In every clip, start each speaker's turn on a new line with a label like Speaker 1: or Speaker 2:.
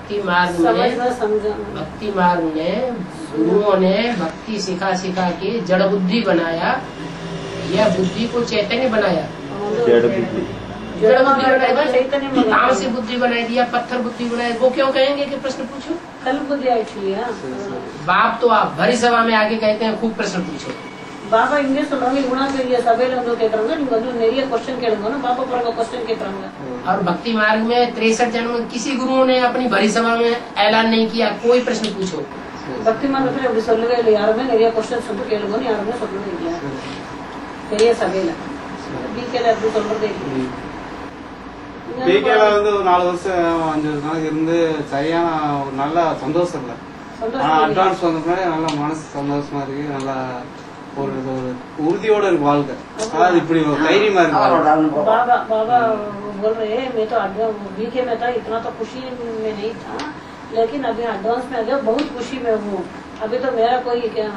Speaker 1: भक्ति मार्ग में गुरुओं ने भक्ति सिखा के जड़ बुद्धि बनाया या बुद्धि को चैतन्य बनाया? जड़ बुद्धि बनाया, तामसी बुद्धि बनाई दिया, पत्थर बुद्धि बनाई। वो क्यों कहेंगे कि प्रश्न पूछो?
Speaker 2: कल बुद्धि एक्चुअली
Speaker 1: बाप तो आप भरी सभा में आके कहते हैं खूब प्रश्न पूछो।
Speaker 2: बाबा इंगे சொல்றாங்க இவனா பெரிய சபையில வந்து கேக்குறாங்க, நீங்க வந்து நிறைய क्वेश्चन கேளுங்க ना, बाबा पर क्वेश्चन கேக்குறாங்க।
Speaker 1: और भक्ति मार्ग में 63 जन्म किसी गुरुओं ने अपनी भरी सभा में ऐलान नहीं किया कोई प्रश्न पूछो।
Speaker 2: भक्ति मार्ग में அப்படி சொல்லவே இல்லை, யாருமே நிறைய क्वेश्चन வந்து கேளுங்கன்னு யாருமே சொல்லவே இல்லை பெரிய சபையில। பிகேல அப்படி சொல்றதே இல்லை।
Speaker 3: பிகேல வந்து 4 வருஷம் 5 நாளைக்கு இருந்து சரியான நல்ல சந்தோஷம் இல்ல, அட்வான்ஸ் வந்த பின்னாடி நல்ல மனசு சந்தோஷமா இருக்கு, நல்லா ஒரு उर्दियोட இருக்கு வாழ்க்கை। அதாவது இப்படி ஒரு தைரியமா இருக்கு।
Speaker 2: बाबा बाबा बोल रहे हैं मैं तो बीके में था, इतना तो खुशी में नहीं था, लेकिन अभी एडवांस में आ गया, बहुत खुशी में हूँ। अभी तो मेरा कोई क्या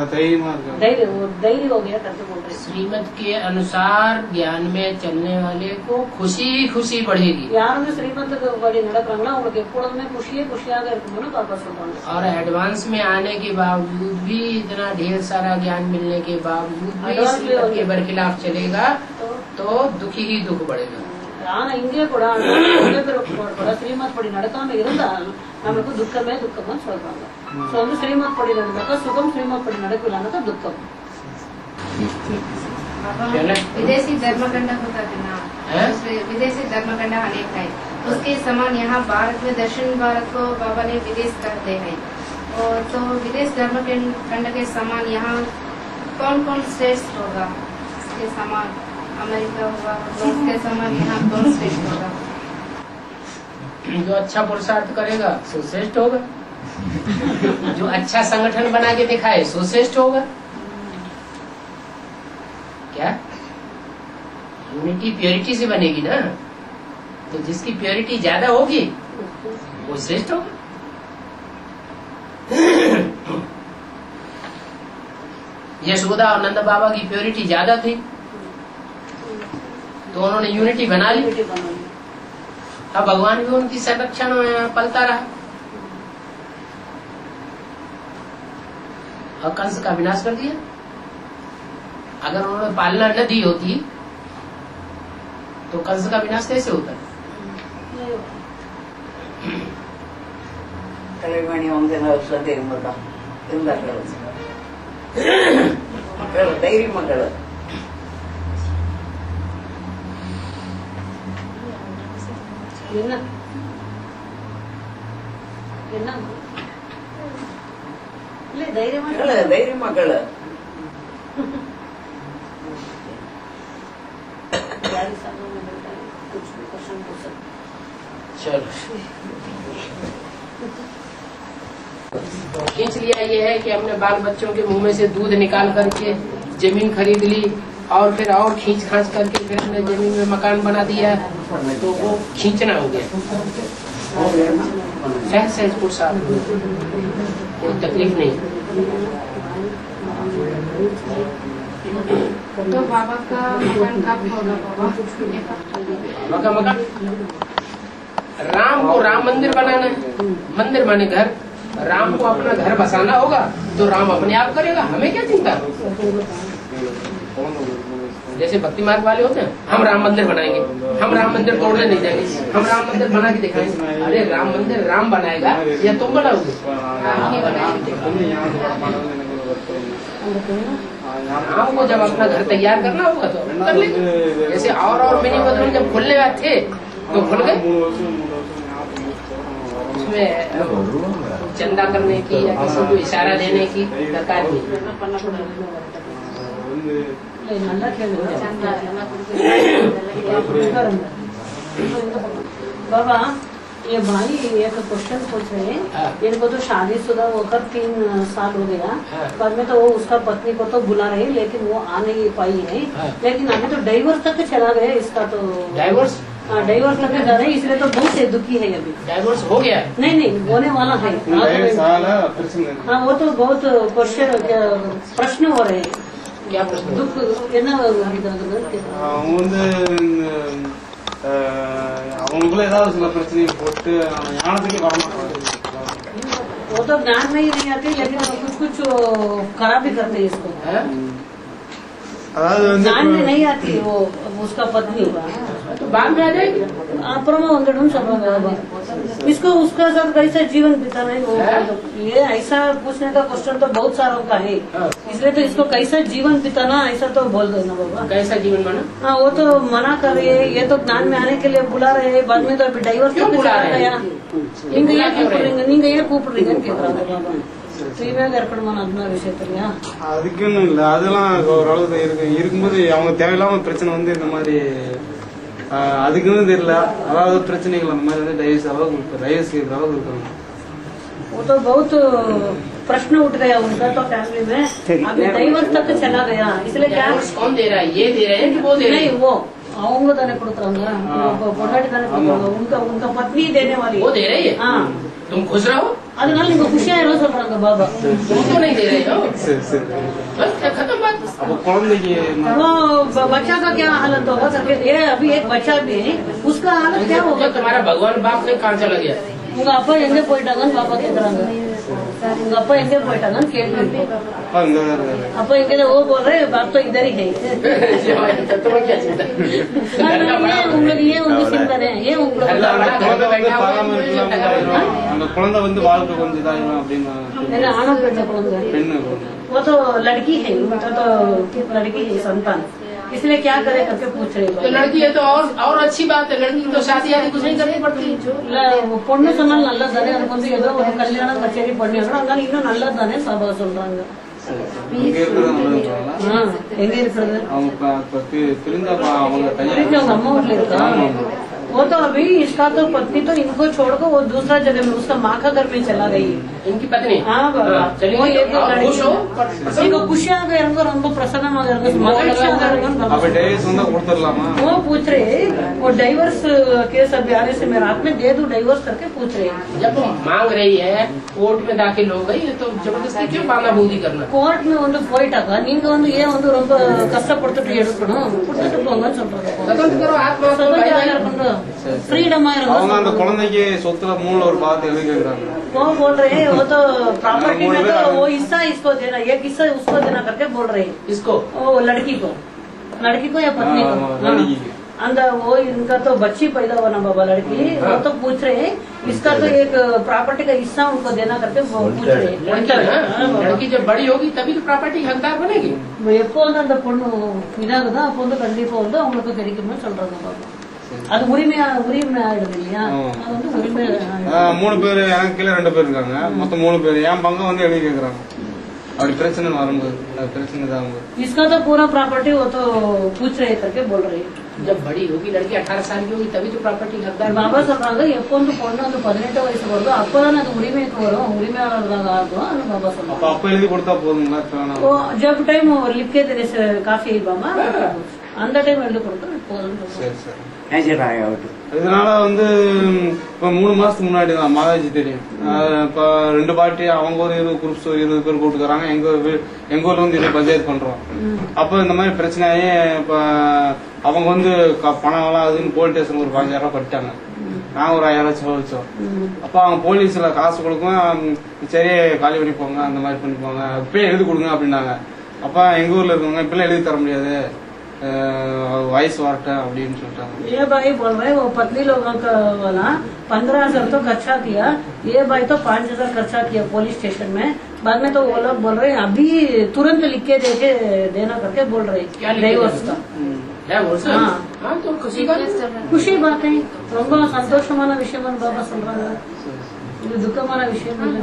Speaker 2: धैर्य हो गया करके बोल रहे।
Speaker 1: श्रीमत के अनुसार ज्ञान में चलने वाले को खुशी खुशी बढ़ेगी।
Speaker 2: यार में श्रीमत बड़ी நடக்கறாங்களா உங்களுக்கு எப்பொழுதுமே खुशियां இருக்கணும்னு பாப்பா சொல்றாங்க।
Speaker 1: और एडवांस में आने के बावजूद भी, इतना ढेर सारा ज्ञान मिलने के बावजूद भी श्रीमत के बरखिलाफ चलेगा तो दुखी ही दुख बढ़ेगा।
Speaker 2: ஆனா இங்கே கூட ஸ்ரீமத் படி நடக்காம இருந்தால் நமக்கு துக்கமே துக்கம்னு சொல்றாங்க। சோ வந்து ஸ்ரீமத் படி நடந்தாக்கா சுகம், ஸ்ரீமத் படி நடக்கலனாக்கா துக்கம்।
Speaker 4: विदेशी धर्मकांड होता है ना, विदेशी धर्मकांड अनेक है, उसके समान यहाँ भारत में दक्षिण भारत को बाबा ने विदेश कहते हैं। और तो विदेश धर्मकांड के समान यहाँ कौन कौन श्रेष्ठ होगा? इसके समान अमेरिका होगा, उसके समान यहाँ कौन श्रेष्ठ होगा?
Speaker 1: जो अच्छा पुरुषार्थ करेगा सो श्रेष्ठ होगा, जो अच्छा संगठन बना के दिखाए सो श्रेष्ठ होगा। क्या यूनिटी प्योरिटी से बनेगी ना, तो जिसकी प्योरिटी ज्यादा होगी वो श्रेष्ठ होगा। यशोदा और नंद बाबा की प्योरिटी ज्यादा थी तो उन्होंने यूनिटी बना ली। अब भगवान भी उनकी संरक्षण में पलता रहा और कंस का विनाश कर दिया। अगर उन्होंने पालना न दी होती तो कंस का विनाश कैसे होता?
Speaker 5: தலைமணி வந்து சொல்லிட்டு இருந்தாங்க இருந்தார்கள் மக்கள் தைரிய மக்கள்
Speaker 2: என்ன என்ன இல்ல
Speaker 5: தைரிய மக்கள்
Speaker 1: चलो खींच लिया। ये है कि हमने बाल बच्चों के मुंह में से दूध निकाल करके जमीन खरीद ली और फिर और खींच खांच करके फिर हमने जमीन में मकान बना दिया, तो वो खींचना हो गया। सहज सहज पुरुषार्थ, कोई तकलीफ नहीं।
Speaker 4: तो बाबा का मकान कब होगा?
Speaker 1: बाबा का मकान, राम को राम मंदिर बनाना है। मंदिर माने घर, राम को अपना घर बसाना होगा तो राम अपने आप करेगा, हमें क्या चिंता। जैसे भक्ति मार्ग वाले होते हैं, हम राम मंदिर बनाएंगे, हम राम मंदिर तोड़ने नहीं जाएंगे, हम राम मंदिर बना के दिखाएंगे। अरे राम मंदिर राम बनाएगा या तुम बनाओगे? राम को जब अपना घर तैयार करना होगा तो कर लेंगे। जैसे और मिनी मंदिर जब खुलने वाले थे तो खुल गए, उसमें चंदा करने की या किसी को इशारा देने की दरकार नहीं।
Speaker 2: बाबा ये भाई एक क्वेश्चन पूछ रहे हैं, इनको तो शादीशुदा होकर 3 साल हो गया, पर में तो वो उसका पत्नी को तो बुला रहे लेकिन वो आ नहीं पाई है, लेकिन अभी तो डाइवोर्स तक चला गया इसका। तो डाइवोर्स तक जा रहे, इसलिए तो बहुत से दुखी है। अभी
Speaker 1: डाइवोर्स हो गया? नहीं
Speaker 2: होने वाला है। हाँ वो तो बहुत क्वेश्चन प्रश्न हो रहे हैं।
Speaker 1: क्या प्रश्न?
Speaker 2: दुख
Speaker 3: அவங்களுக்குள்ள ஏதாவது சில பிரச்சனையை போட்டு ஞானத்துக்கே வரமாட்டாங்க.
Speaker 2: वो तो ज्ञान में ही नहीं आती, लेकिन कुछ कुछ खराब भी करते हैं इसको।
Speaker 3: அதாவது வந்து
Speaker 2: ज्ञान में नहीं आती वो उसका पत्नी,
Speaker 1: तो बाद में आ जाएगी।
Speaker 2: अप्रमा वंदड़म सब इसको उसका सब कैसा जीवन बिताना है वो, ये ऐसा पूछने का क्वेश्चन तो बहुत सारा का है, इसलिए तो इसको कैसा जीवन बिताना ऐसा तो बोल दो ना बाबा।
Speaker 1: कैसा जीवन माना?
Speaker 2: हाँ वो तो मना कर रही है, ये तो ज्ञान में आने के लिए बुला रहे हैं, बाद में तो अभी डाइवर्स
Speaker 1: क्यों बुला रहे हैं?
Speaker 2: நீங்க ஏன் கூப்பிடுறீங்கன்னு கேக்குறாங்க பாபா. தூய்மையாக இருக்கணுமான அந்த விஷயத்துலயா
Speaker 3: அதுக்குன்னு இல்ல, அதெல்லாம் ஓரளவு இருக்கும்போது அவங்க தேவையில்லாம பிரச்சனை வந்து இந்த மாதிரி அதுக்குன்னு தெரியல, அதாவது பிரச்சனைகள் அந்த மாதிரி வந்து டைவர்ஸ் அளவுக்கு டைவர்ஸ் கேட்கிற அளவுக்கு இருக்காங்க.
Speaker 2: वो तो बहुत प्रश्न उठ गया उनका तो फैमिली में, अभी डाइवर्स तक चला गया, इसलिए क्या
Speaker 1: कौन दे रहा है? ये दे रहे हैं कि वो दे रहे हैं?
Speaker 2: नहीं वो அவங்க தானே கொடுக்குறாங்க, பொண்டாட்டி தானே கொடுக்குறாங்க, உங்க பத்னி देने वाली
Speaker 1: वो दे रही है।
Speaker 2: हाँ
Speaker 1: तुम खुश रहो,
Speaker 2: அதனால நீங்க खुशिயா இருக்க சொல்றாங்க बाबा।
Speaker 1: तुम तो नहीं दे रहे हो,
Speaker 3: சரி சரி,
Speaker 1: बस खत्म बात।
Speaker 3: அப்ப குழந்தைக்கு
Speaker 2: वो बच्चा का क्या हालत होगा करके, ये अभी एक बच्चा भी है, उसका हालत क्या होगा?
Speaker 1: तुम्हारा भगवान बाप ने कहाँ चला गया?
Speaker 2: உங்க அப்பா எங்க போயிட்டாங்கன்னு பாப்பா கேக்குறாங்க, உங்க அப்பா எங்க போயிட்டாங்கன்னு கேள்வி। அப்பா எங்க वो बोल रहे बाप तो इधर ही है।
Speaker 1: तुम्हें क्या चिंता?
Speaker 2: உங்களுக்கு ஏன் உங்க சிந்தனை, ஏன் உங்களுக்கு
Speaker 3: அந்த குழந்தை வந்து வாழ்க்கை கொஞ்சம் இதாகும் அப்படின்னு
Speaker 2: என்ன ஆனா பெண்ண குழந்தை?
Speaker 3: பெண்ணு
Speaker 2: वो तो लड़की है, उनका तो लड़की है संतान, इसलिए क्या करे करके पूछ रहे
Speaker 1: तो लड़की है तो और अच्छी बात है, लड़की तो शादी आदि कुछ नहीं करनी पड़ती।
Speaker 2: பொண்ணு சொன்னால் நல்லதானே, அதுக்கு வந்து ஏதோ ஒரு கல்யாணம் கச்சேரி பண்ணிடுறோம், அதனால இன்னும் நல்லதானே சபா சொல்றாங்க।
Speaker 3: இங்க இருக்கிறது
Speaker 2: எங்க இருக்கிறது?
Speaker 3: அவங்க பிரிந்த அவங்க
Speaker 2: அவங்க அம்மா வீட்டுல இருக்கா? वो तो अभी इसका तो पत्नी तो इनको छोड़कर वो दूसरा जगह में उसका माँ का घर में चला गई,
Speaker 1: इनकी पत्नी।
Speaker 2: हाँ बाबा,
Speaker 1: चलिए
Speaker 2: खुशियाग इरंग ரொம்ப பிரசன்னமாக இருக்கு,
Speaker 3: அப்ப டைவர்ஸ் வந்து கொடுத்துடலாமா?
Speaker 2: वो पूछ रहे वो डाइवर्स केस अभी आने से मैं रात में दे दूं डाइवर्स करके पूछ रहे।
Speaker 1: जब वो मांग रही है, कोर्ट में दाखिल हो गई तो जबरदस्ती क्यों बांधाबूंदी करना?
Speaker 2: கோர்ட் में வந்து போயிட்டாங்க, நீங்க வந்து ஏன் வந்து ரொம்ப கஷ்டப்படுத்திட்டு எடுக்கணும், கொடுத்துட்டு போங்கன்னு சொல்றாங்க।
Speaker 1: स्वतंत्र करो, आत्मा
Speaker 2: फ्रीडम
Speaker 3: அவங்க அந்த குழந்தைக்கு சொத்துல 3ல ஒரு பாகத்தை எழுதி கேக்குறாங்க।
Speaker 2: वो बोल रहे हैं वो तो प्रॉपर्टी में तो वो हिस्सा इसको देना, एक हिस्सा उसको देना करके बोल रहे हैं।
Speaker 1: इसको
Speaker 2: वो लड़की को या पत्नी को? अंदर वो इनका तो बच्ची पैदा हुआ ना बाबा, लड़की, वो तो पूछ रहे हैं इसका तो एक प्रॉपर्टी का हिस्सा उनको देना करके पूछ रहे हैं।
Speaker 1: लड़की जब बड़ी होगी तभी तो प्रॉपर्टी हकदार बनेगी।
Speaker 2: எப்போ வந்து அந்த பொண்ணு இதாகுதோ அப்போ வந்து கண்டிப்பா வந்து அவங்களுக்கு கிடைக்கும்னு சொல்றாங்க பாபா। அது உரிமை ஆயிடுது இல்லையா, அது வந்து உரிமை
Speaker 3: 3 பேர், எனக்கு கீழே 2 பேர் இருக்காங்க, மொத்தம் 3 பேர் என் பங்கு வந்து எழுதி கேக்குறாங்க। அப்படி பிரச்சனை வரும்போது பிரச்சனை தான்
Speaker 2: इसका तो पूरा प्रॉपर्टी वो तो पूछ रहे करके बोल रहे हैं।
Speaker 1: जब बड़ी होगी लड़की 18 साल की होगी तभी तो प्रॉपर्टी हकदार
Speaker 2: பாபா சொல்றாங்க எப்போ வந்து பொண்ணு வந்து 18 வயசு வருதோ அப்பதான் அது உரிமைக்கு வரும், உரிமையாளர்களாக ஆகும் பாபா சொல்றாங்க।
Speaker 3: அப்ப எழுதி கொடுத்தா போதுங்களா?
Speaker 2: वो जब टाइम लिख के देने से काफी बाबा, அந்த டைம் எழுதி கொடுத்தா போதும்।
Speaker 3: சரி சரி, இதனால வந்து இப்ப 3 மாசத்துக்கு முன்னாடி தான் மாதாஜி தெரியும், இப்ப 2 பார்ட்டி அவங்க ஒரு 20 குரூப்ஸ் 20 பேர் கூட்டுக்கிறாங்க, எங்க ஊர்ல வந்து இதை பஞ்சாயத்து பண்றோம்। அப்ப இந்த மாதிரி பிரச்சனையே இப்ப அவங்க வந்து பணம் எல்லாம் அதுன்னு போலீஸ் ஸ்டேஷன் ஒரு 5000 ரூபாய் கட்டிட்டாங்க, நாங்க ஒரு 1000 செலவழிச்சோம்। அப்ப அவங்க போலீஸ்ல காசு கொடுக்கும், சரி காலி பண்ணி போங்க, அந்த மாதிரி பண்ணி போங்க, இப்பயே எழுதி கொடுங்க அப்படின்னாங்க। அப்ப எங்க ஊர்ல இருக்கவங்க இப்பெல்லாம் எழுதி தர முடியாது, वयस वार्ता
Speaker 2: ये भाई बोल रहे वो पत्नी लोगों का वाला 15,000 तो खर्चा किया, ये भाई तो 5,000 खर्चा किया पुलिस स्टेशन में। बाद में तो वो लोग बोल रहे अभी तुरंत लिख के देना करके बोल रहे डाइवोर्स का।
Speaker 1: तो
Speaker 2: खुशी बात है, ரொம்ப சந்தோஷமான விஷயம் பாபா சொல்றாங்க, இது துக்கமான விஷயம் இல்லை।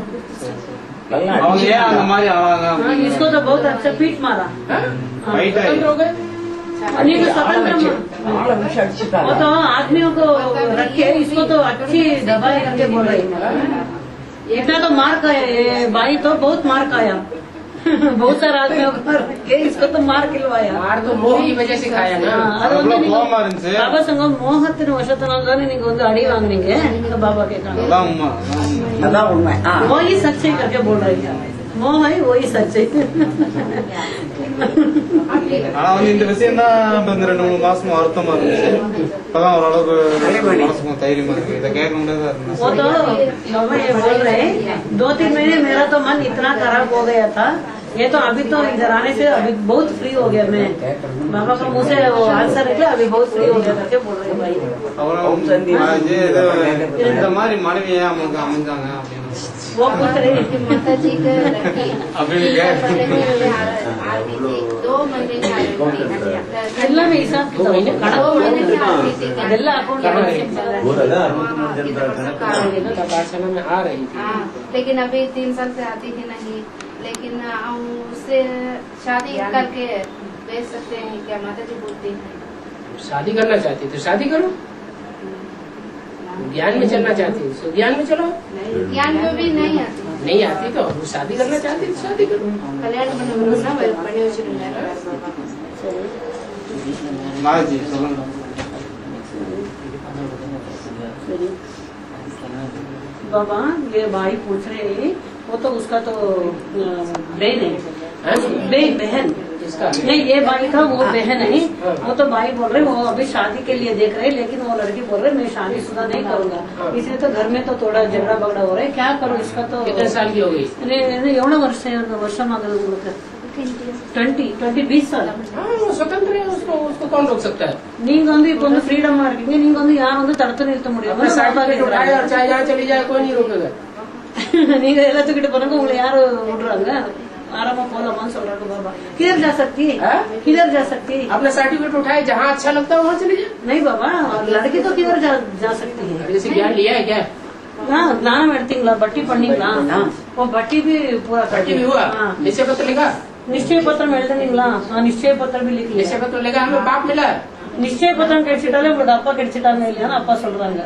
Speaker 2: इसको तो बहुत अच्छा पीट मारा, वो तो आदमियों को रखे, इसको तो अच्छी दबाई करके बोल रही है। इतना तो मार खाया ये भाई, तो बहुत मार खाया बहुत सारे आदमियों को रखे, इसको तो मार खिलवाया।
Speaker 1: मार तो मोह की वजह से खाया ना,
Speaker 2: बाबा संग मोहத்தின் வசத்தினால நீங்க வந்து அடி வாங்குனீங்க बाबा के कारण, वही सच्चाई करके बोल रही है, मोह है वही सच्चाई।
Speaker 3: ஆனா வந்து இந்த விஷயம் தான் இந்த 2-3 மாசமா வருத்தமா இருந்துச்சு. இப்பதான் ஓரளவுக்கு மனசுக்கும் தைரியமா இருக்கு. இதை கேட்க முடியாதா இருந்தேன்.
Speaker 2: वो तो बाबा ये बोल रहे हैं 2-3 महीने मेरा तो मन इतना खराब हो गया था, ये तो अभी तो इधर आने से अभी बहुत फ्री हो गया मैं। बाबा का मुंह से वो आंसर निकला, अभी बहुत फ्री हो गया करके बोल रहे भाई।
Speaker 3: இந்த மாதிரி மனைவி ஏன் அவங்களுக்கு அமைஞ்சாங்க அப்படின்னு
Speaker 2: वो पूछ रहे
Speaker 4: माता जी का
Speaker 3: அப்படின்னு
Speaker 4: दो महीने की
Speaker 2: எல்லாமே हिसाब
Speaker 1: दो महीने
Speaker 2: ಅದೆಲ್ಲ अकाउंट
Speaker 1: तपासना में आ रही थी।
Speaker 4: लेकिन अभी 3 साल से आती थी नहीं, लेकिन उससे शादी करके बेच सकते हैं क्या? माता जी बोलती है
Speaker 1: शादी करना चाहती तो शादी करो, ज्ञान में चलना चाहती तो ज्ञान में चलो,
Speaker 4: ज्ञान में भी नहीं आती,
Speaker 1: नहीं आती तो शादी करना चाहती तो शादी करो।
Speaker 4: कल्याण बने
Speaker 3: மாஜி சொல்லுங்க.
Speaker 2: बाबा ये भाई पूछ रहे हैं, वो तो उसका तो बहन है, बहन
Speaker 1: इसका
Speaker 2: नहीं, ये भाई का वो बहन है। वो तो भाई बोल रहे वो अभी शादी के लिए देख रहे, लेकिन वो लड़की बोल रहे मैं शादीशुदा नहीं करूंगा, इसलिए तो घर में तो थोड़ा झगड़ा बगड़ा हो रहा है। क्या करो इसका? तो
Speaker 1: कितने साल की हो गई?
Speaker 2: एवढं वर्ष मागे 20 साल
Speaker 1: स्वतंत्र है, उसको कौन रोक सकता है?
Speaker 2: நீங்க வந்து இப்ப வந்து ஃப்ரீடமா இருக்கீங்க, நீங்க வந்து யாரும் வந்து தடுத்து நிறுத்த முடியாது।
Speaker 1: अपना सर्टिफिकेट उठाए और चाहे जहाँ चली जाए कोई नहीं रोकेगा।
Speaker 2: நீங்க எல்லாத்துக்கிட்ட போனாங்க உங்களை யாரு விடுறாங்க? आराम போலாமான்னு சொல்றாங்க बाबा। किधर जा सकती है? किधर जा सकती है?
Speaker 1: अपना सर्टिफिकेट उठाए, जहाँ अच्छा लगता है वहाँ चली जाए।
Speaker 2: नहीं बाबा, लड़की तो किधर जा सकती है?
Speaker 1: जैसे ज्ञान लिया है क्या?
Speaker 2: ज्ञान எடுத்தீங்களா? பட்டி பண்ணீங்களா? वो बट्टी भी पूरा
Speaker 1: पार्टी भी हुआ, निश्चय पत्र लिखा,
Speaker 2: निश्चय पत्र எழுதுனீங்களா? निश्चय पत्र भी लिख
Speaker 1: निश्चय पत्र लेगा, हमें बाप मिला।
Speaker 2: निश्चय பத்திரம் கிடைச்சிட்டாலே உங்களுக்கு அப்பா கிடைச்சிட்டாங்க இல்லையான்னு அப்பா சொல்றாங்க।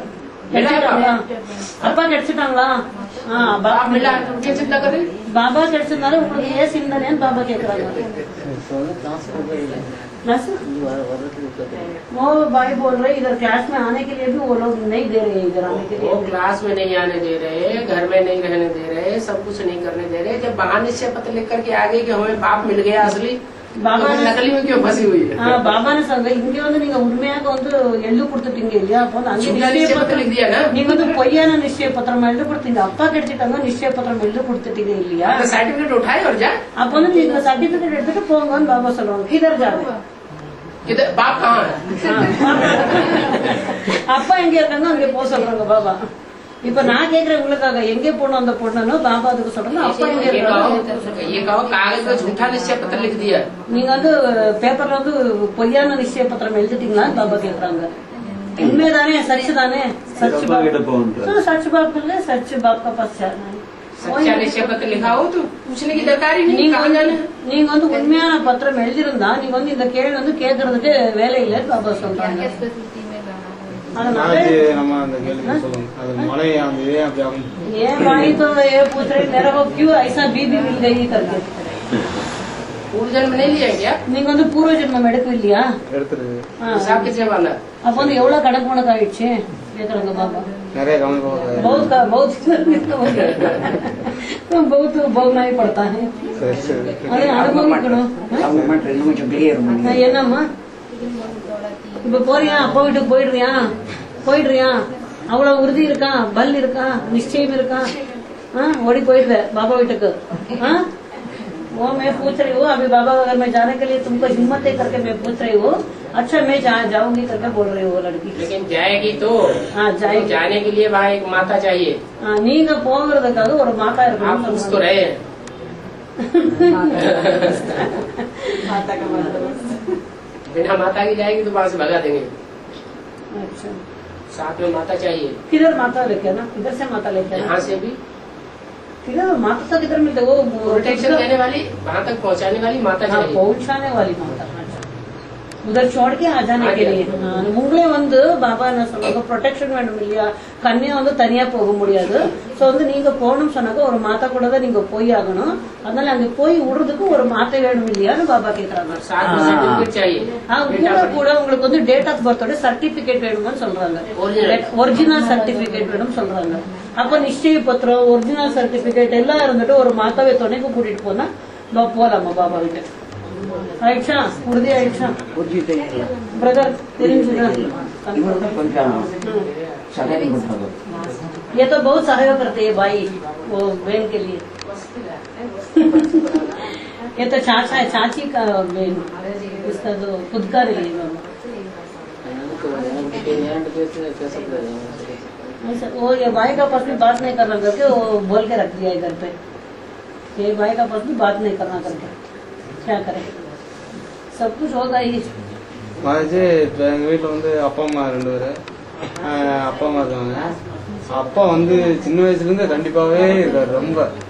Speaker 2: கிடைச்சிட்டாங்களா? அப்பா கிடைச்சிட்டாங்களா?
Speaker 1: बाप मिला तो क्या चिंता कर रही?
Speaker 2: बाबा கிடைச்சதுனால உங்களுக்கு ஏன் சிந்தனைன்னு பாபா கேக்குறாங்க। वो भाई बोल रहे इधर क्लास में आने के लिए भी वो लोग नहीं दे रहे, इधर आने के लिए
Speaker 1: वो क्लास में नहीं आने दे रहे, घर में नहीं रहने दे रहे, सब कुछ नहीं करने दे रहे। जब बाहर निश्चय पत्र लिख करके आगे कि हमें बाप मिल गया असली,
Speaker 2: बाबा
Speaker 1: तो नकली में क्यों फंसी हुई है?
Speaker 2: பாபான்னு சொல்ற இங்க வந்து நீங்க உண்மையாக வந்து எழுதி கொடுத்துட்டீங்க இல்லையா? அப்போ அங்க
Speaker 1: झूठा निश्चय पत्र लिख दिया ना,
Speaker 2: நீங்க வந்து பொய்யான நிச்சய பத்திரம் எழுதி கொடுத்தீங்க, அப்பா கிடைச்சிட்டாங்க நிச்சய பத்திரம் எழுதி கொடுத்துட்டீங்க இல்லையா?
Speaker 1: सर्टिफिकेट उठाए और जा।
Speaker 2: அப்போ வந்து நீங்க சர்டிபிகேட் எடுத்துட்டு போங்கன்னு பாபா சொல்லுவாங்க। கிதர் ஜாவே?
Speaker 1: किधर? बाप कहाँ है?
Speaker 2: அப்பா எங்க இருக்காங்க அங்கே போக சொல்றாங்க பாபா। இப்ப நான் கேக்குறேன் உங்களுக்காக, எங்கே போகணும் அந்த பொண்ணு? பாபா அதுக்கு சொல்றாங்க அப்பா எங்க இருக்காங்க।
Speaker 1: ये कहो कागज में झूठा निश्चय पत्र लिख दिया,
Speaker 2: நீங்க வந்து பேப்பர்ல வந்து பொய்யான நிச்சய பத்திரம் எழுதிட்டீங்களா பாபா கேக்குறாங்க। உண்மைதானே? சச் தானே? सच बाप का पास जाना है।
Speaker 1: सच्चा निश्चय पत्र लिखा हो तो पूछने की दरकार ही नहीं, कहाँ जाना है?
Speaker 2: நீங்க வந்து உண்மையான பத்திரம் எழுதிருந்தா நீங்க வந்து இந்த கேள்வி வந்து கேக்குறதுக்கு வேலை இல்லைன்னு பாபா சொல்றாங்க।
Speaker 3: நம்ம அந்த கேள்வி சொல்லுங்க, அது மனைவி அந்த ஏன் அப்படி ஆகும்?
Speaker 2: ये भाई तो ये पूछ रहे मेरे को क्यों ऐसा बीबी मिल गई करके।
Speaker 1: पूर्व जन्म नहीं लिया क्या?
Speaker 2: நீங்க வந்து பூர்வ ஜென்மம் எடுக்க இல்லையா?
Speaker 3: எடுத்துருக்கு.
Speaker 1: हिसाब किसने वाला?
Speaker 2: அப்ப வந்து எவ்வளவு கணக்கு உனக்கு ஆயிடுச்சு கேக்குறாங்க பாபா।
Speaker 3: நிறைய கவனம்
Speaker 2: बहुत बहुत भोगना ही पड़ता है,
Speaker 3: சரி சரி
Speaker 2: அது அனுபவிக்கணும்। என்னம்மா இப்ப போறியா? அப்பா வீட்டுக்கு போயிடுறியா? அவ்வளவு உறுதி இருக்கா? பல் இருக்கா? நிச்சயம் இருக்கா? ஓடி போயிடுவேன் பாबा வீட்டுக்கு। वो मैं पूछ रही हूँ अभी बाबा अगर मैं जाने के लिए तुमको हिम्मत है करके मैं पूछ रही हूँ, अच्छा मैं जाऊंगी करके बोल रही हूँ वो लड़की।
Speaker 1: लेकिन जाएगी तो
Speaker 2: जाएगी,
Speaker 1: जाने के लिए वहाँ एक माता चाहिए।
Speaker 2: நீங்க போகிறதுக்காக ஒரு மாதா
Speaker 1: आप
Speaker 2: இருக்கணும்।
Speaker 1: कुछ तो रहे हैं। बिना माता की जाएगी तो वहाँ से भगा देंगे।
Speaker 2: अच्छा,
Speaker 1: साथ में माता चाहिए।
Speaker 2: किधर माता लेके ना? किधर से माता लेके आना?
Speaker 1: यहाँ से भी
Speaker 2: किधर माता तो किधर मिलते? वो
Speaker 1: प्रोटेक्शन देने वाली, वहाँ तक पहुँचाने वाली माता चाहिए।
Speaker 2: पहुँचाने वाली माता। उधर छोड़ के आ जाने के लिए உங்களே வந்து பாபா என்ன சொன்னாங்க, ப்ரொடெக்ஷன் வேணும் இல்லையா? கன்னியா வந்து தனியா போக முடியாது, சோ வந்து நீங்க போகணும்னு சொன்னாங்க ஒரு மாதா கூட தான் நீங்க போய் ஆகணும், அதனால அங்க போய் விடுறதுக்கு ஒரு மாதா வேணும் இல்லையான்னு பாபா கேக்குறாங்க। கூட உங்களுக்கு வந்து டேட் ஆஃப் பர்த்தோட சர்டிபிகேட் வேணும்னு சொல்றாங்க, ஒரிஜினல் சர்டிபிகேட் வேணும் சொல்றாங்க। அப்ப நிச்சய பத்திரம், ஒரிஜினல் சர்டிபிகேட் எல்லாம் இருந்துட்டு ஒரு மாதாவை துணைக்கு கூட்டிட்டு போனா போலாமா பாபா வீட்டுக்கு? आयशा उर्दी आयशा ब्रदर ये तो बहुत सहयोग करते हैं भाई वो बहन के लिए। ये तो चाचा है, चाची का बहन, इसका तो खुद का रही वो ये भाई का पास भी बात नहीं करना करके वो बोल के रख दिया है घर पे, ये भाई का पास भी बात नहीं करना करके क्या करे, सब कुछ होगा ही।
Speaker 3: எங்க வீட்டுல வந்து அப்பா அம்மா 2 பேரு, அப்பா அம்மா இருக்காங்க. அப்பா வந்து சின்ன வயசுல இருந்து கண்டிப்பாவே இருக்காரு,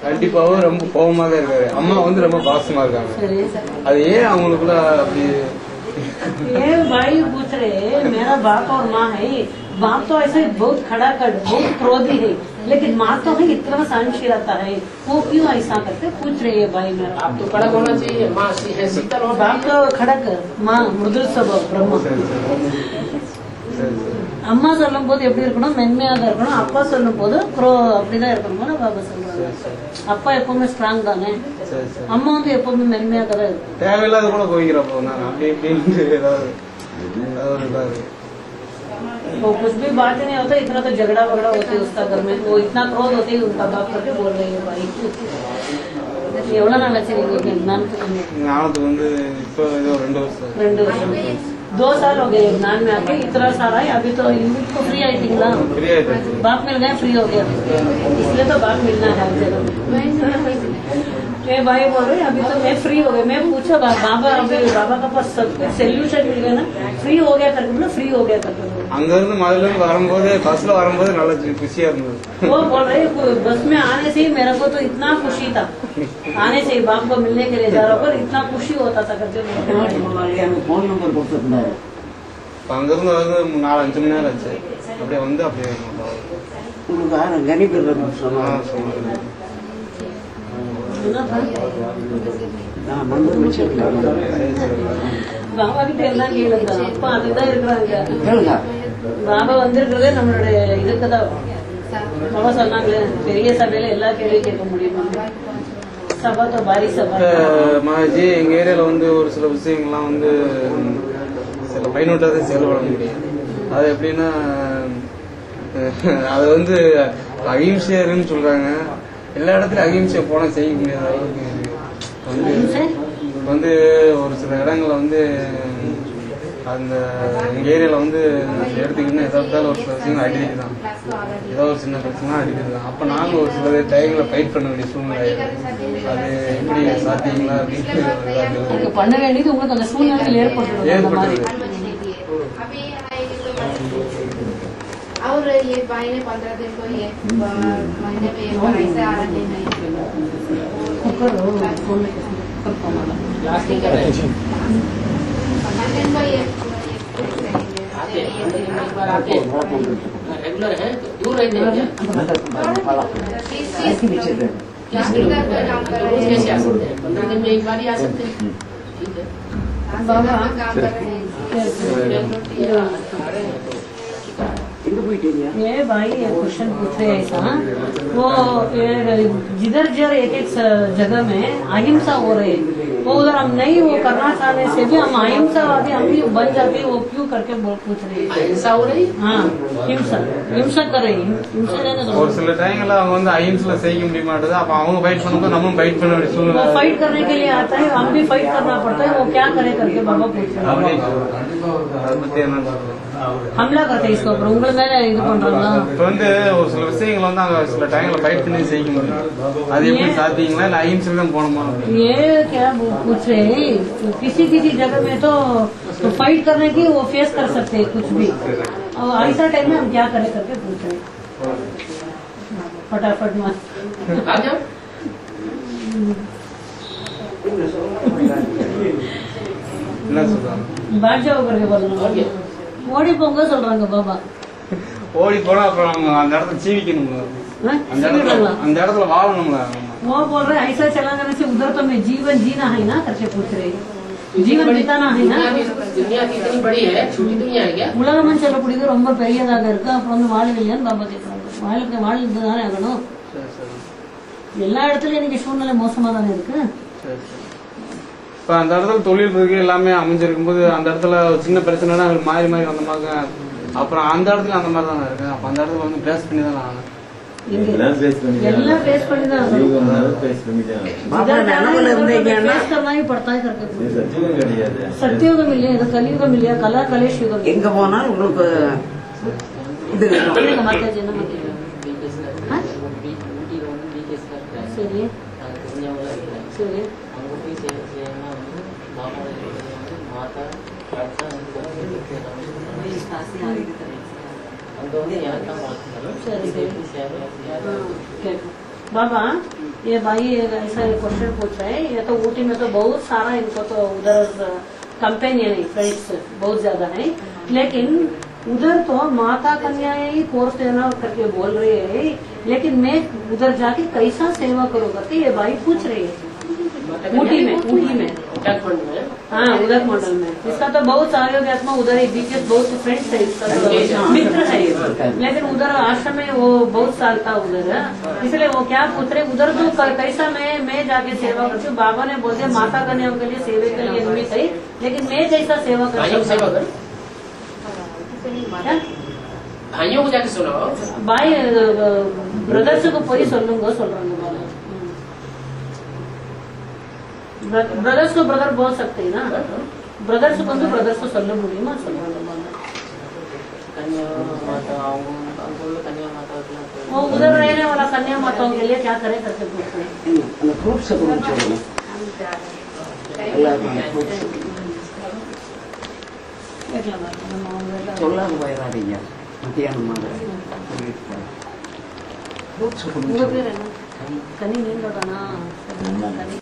Speaker 3: கண்டிப்பாவே ரொம்ப கோபமா தான் இருக்காரு. அம்மா வந்து ரொம்ப பாசமா இருக்காங்க. அது ஏன் அவங்களுக்குள்ள அப்படி?
Speaker 2: ये भाई पूछ रहे मेरा बाप और माँ है, बाप तो ऐसे बहुत खड़ा कर बहुत क्रोधी है, लेकिन माँ तो है इतना सहनशील रहता है, वो क्यों ऐसा करते पूछ रहे है भाई मेरा।
Speaker 1: आप तो कड़क होना चाहिए, माँ शीतल होना,
Speaker 2: बाप तो खड़क, माँ मृदुल स्वभाव ब्रह्म। அம்மா சொல்லும் போது எப்படி இருக்கணும், மென்மையாக இருக்கணும். அப்பா சொல்லும் போது அப்படிதான் இருக்கணும்னு பாபா சொல்றாங்க. அப்பா எப்பவுமே ஸ்ட்ராங் தானே, அம்மா வந்து எப்பவுமே மென்மையாக தான் இருக்கும்.
Speaker 3: தேவையில்லாத கூட போய்க்கிறப்போ நான் அப்படி இப்படின்னு ஏதாவது
Speaker 2: वो कुछ भी बात नहीं होता, इतना तो झगड़ा वगड़ा होते उसका घर में, वो इतना क्रोध होते ही उनका बाप करके बोल रहे हैं भाई। எவ்வளவு நாள் ஆச்சு நீங்க
Speaker 3: ஞானத்துக்கு வந்து இப்போ 2 வருஷம்
Speaker 2: 2 साल हो गए ज्ञान में आके, इतना सारा है। अभी तो इनको फ्री आई थी ना, बाप मिल गए, फ्री हो गया, इसलिए तो बाप मिलना है हर जगह। भाई बोल रहे अभी तो मैं फ्री हो गई, मैं पूछा बाबा अभी बाबा का पास सब सोल्यूशन मिल गया ना, फ्री हो गया करके बोला, फ्री हो गया करके
Speaker 3: அங்க இருந்து மதுல இருந்து வரும்போது பஸ்ல வரும்போது நல்ல खुशिया இருந்தது।
Speaker 2: वो बोल रहे बस में आने से ही मेरे को तो इतना खुशी था, आने से ही बाप को मिलने के लिए जा रहा पर इतना खुशी होता था करके।
Speaker 5: फोन नंबर கொடுத்துட்டாரு,
Speaker 3: அங்க இருந்து வந்து 4-5 மணி நேரம் ஆச்சு, அப்படியே வந்து அப்படியே
Speaker 5: உங்களுக்கு யாரும் கணிப்பிடுறது சொன்னாங்க நான் நம்பர் வச்சிருக்கேன்,
Speaker 2: பாபா கிட்ட எல்லாம் கேளுங்க, அப்பா அதுதான் இருக்கிறாங்க. பாபா வந்திருக்கிறதே நம்மளுடைய இதுக்குதான். பாபா சொன்னாங்களே பெரிய சபையில எல்லா கேள்வியும் கேட்க முடியுமா, சபா தோ பாரி சபா.
Speaker 3: மாஜி எங்க ஏரியால வந்து ஒரு சில விஷயங்கள்லாம் வந்து சில பயனுள்ளதை செயல்பட முடியும். அது எப்படின்னா அது வந்து அகிம்சைன்னு சொல்றாங்க, எல்லா இடத்துலயும் அகிம்சை போனா செய்ய முடியாத அளவுக்கு வந்து ஒரு சில இடங்கள்ல வந்து அந்த எங்க ஏரியால வந்து எடுத்துக்கிட்டு எதாவது ஒரு சில விஷயங்கள் அடிக்கிறது தான், ஏதோ ஒரு சின்ன பிரச்சனை அடிக்கிறது தான். அப்ப நாங்க ஒரு சில டைம்ல ஃபைட் பண்ண வேண்டிய சூழ்நிலை, அது எப்படி சாத்தியங்களா அப்படின்னு
Speaker 2: பண்ண வேண்டியது உங்களுக்கு அந்த சூழ்நிலையில் ஏற்படுது।
Speaker 4: और ये भाई ने 15 दिन को ये महीने में एक बार ऐसे आ रहे नहीं,
Speaker 1: रेगुलर है, दूर रहते हैं क्या? कैसे आ सकते हैं? 15 दिन में एक बार ही आ सकते हैं, ठीक है।
Speaker 4: काम कर रहे हैं।
Speaker 2: ये भाई ये क्वेश्चन पूछ रहे हैं ऐसा, वो जिधर एक जगह में अहिंसा हो रही है, वो उधर हम नहीं वो करना चाहने से भी हम अहिंसावादी हम भी बन जाते, वो क्यों करके पूछ रहे हैं।
Speaker 1: अहिंसा हो रही,
Speaker 2: हाँ हिंसा कर रही, हिंसा
Speaker 3: ஒரு சில டைம்ல அவங்க வந்து அஹிம்சையில செய்ய முடிய மாட்டேது, அப்ப அவங்க ஃபைட் பண்ணும்போது நம்மளும் ஃபைட் பண்ண வேண்டிய சூழ்நிலை।
Speaker 2: वो फाइट करने के लिए आता है, हम भी फाइट करना पड़ता है, वो क्या करे करके बाबा पूछ रहे हैं। हमला करते इसके ऊपर उंगल மேல இது பண்றாங்க।
Speaker 3: இப்ப வந்து ஒரு சில விஷயங்களை வந்து அங்க சில டைம்ல ஃபைட் பண்ணி செய்ய முடியும், அது எப்படி சாத்தியங்களா இல்ல அஹிம்சையில தான் போகணுமா?
Speaker 2: ये क्या पूछ रहे हैं, किसी जगह में तो फाइट करने की वो फेस कर सकते हैं कुछ भी, और ऐसा टाइम में हम क्या करें करके पूछ रहे हैं। फटाफट मत
Speaker 3: என்ன சொல்றாங்க,
Speaker 2: बैठ जाओ करके बोलना, ஓடி போங்க சொல்றாங்க பாபா।
Speaker 3: ஓடி போனா அப்புறம் நம்ம அந்த இடத்துல ஜீவிக்கணும், அந்த இடத்துல வாழணும்ல।
Speaker 2: वो बोल रहे ऐसा चला जाने से उधर तो मैं जीवन जीना है ना करके पूछ रहे, जीवन बिताना है ना।
Speaker 1: दुनिया कितनी बड़ी है, छोटी दुनिया है क्या?
Speaker 2: உலகம் சொல்லக்கூடியது ரொம்ப பெரியதாக இருக்கு, அப்புறம் வந்து வாழ்வில்லையான்னு பாபா கேட்கறாங்க। வாழ்ந்து தானே ஆகணும், எல்லா இடத்துலயும் இன்னைக்கு சூழ்நிலை மோசமா தானே இருக்கு।
Speaker 3: இப்போ அந்த இடத்துல தொழில் இருக்கு எல்லாமே அமைஞ்சிருக்கும் போது அந்த இடத்துல சின்ன பிரச்சனைனா மாறி மாறி வந்த மாதிரி அப்புறம் அந்த இடத்துல அந்த மாதிரி தான் இருக்கு. அப்ப அந்த இடத்துல வந்து பேஸ் பண்ணி தான் நான்
Speaker 2: எல்லாம் फेस பண்ணி தான் சத்தியுகம் இல்லையா, இது கலியுகம் இல்லையா, கலா கலேஷ் யுகம்.
Speaker 5: எங்க போனாலும் உங்களுக்கு இது
Speaker 2: சரி சரி बाबा ये भाई ऐसा क्वेश्चन पूछ रहे हैं। ये तो ऊटी में तो बहुत सारा इनको तो उधर कंपेनियन है, फ्रेंड्स बहुत ज्यादा है, लेकिन उधर तो माता कन्याएं ही कोर्स देना करके बोल रहे हैं, लेकिन मैं उधर जाके कैसा सेवा करूँ करके ये भाई पूछ रही है। ऊटी में हाँ उधर मॉडल में इसका तो बहुत सारे आत्मा उधर एक बीच बहुत फ्रेंड्स है, इसका तो मित्र है, लेकिन उधर आश्रम में वो बहुत साल था उधर, इसलिए वो क्या पूछ रहे उधर तो कैसा मैं जाके सेवा करती हूँ। बाबा ने बोल दिया माता कन्या के लिए सेवे के लिए निमित्त है, लेकिन मैं जैसा सेवा कर
Speaker 1: भाइयों को जाके सुनाओ।
Speaker 2: भाई ब्रदर्स को போய் சொல்லுங்க சொல்றாங்க। ब्रदर्स को ब्रदर बोल सकते हैं ना, ब्रदर्स को तो ब्रदर्स को சொல்ல முடியுமா சொல்றாங்க। वो उधर रहने वाला कन्या माताओं के लिए क्या करें करके पूछते हैं।
Speaker 5: சொல்லாத போயிடாதீங்க மத்தியானம் மாதிரி
Speaker 2: உங்க பேர் என்ன? கனி நீங்களானா? கனி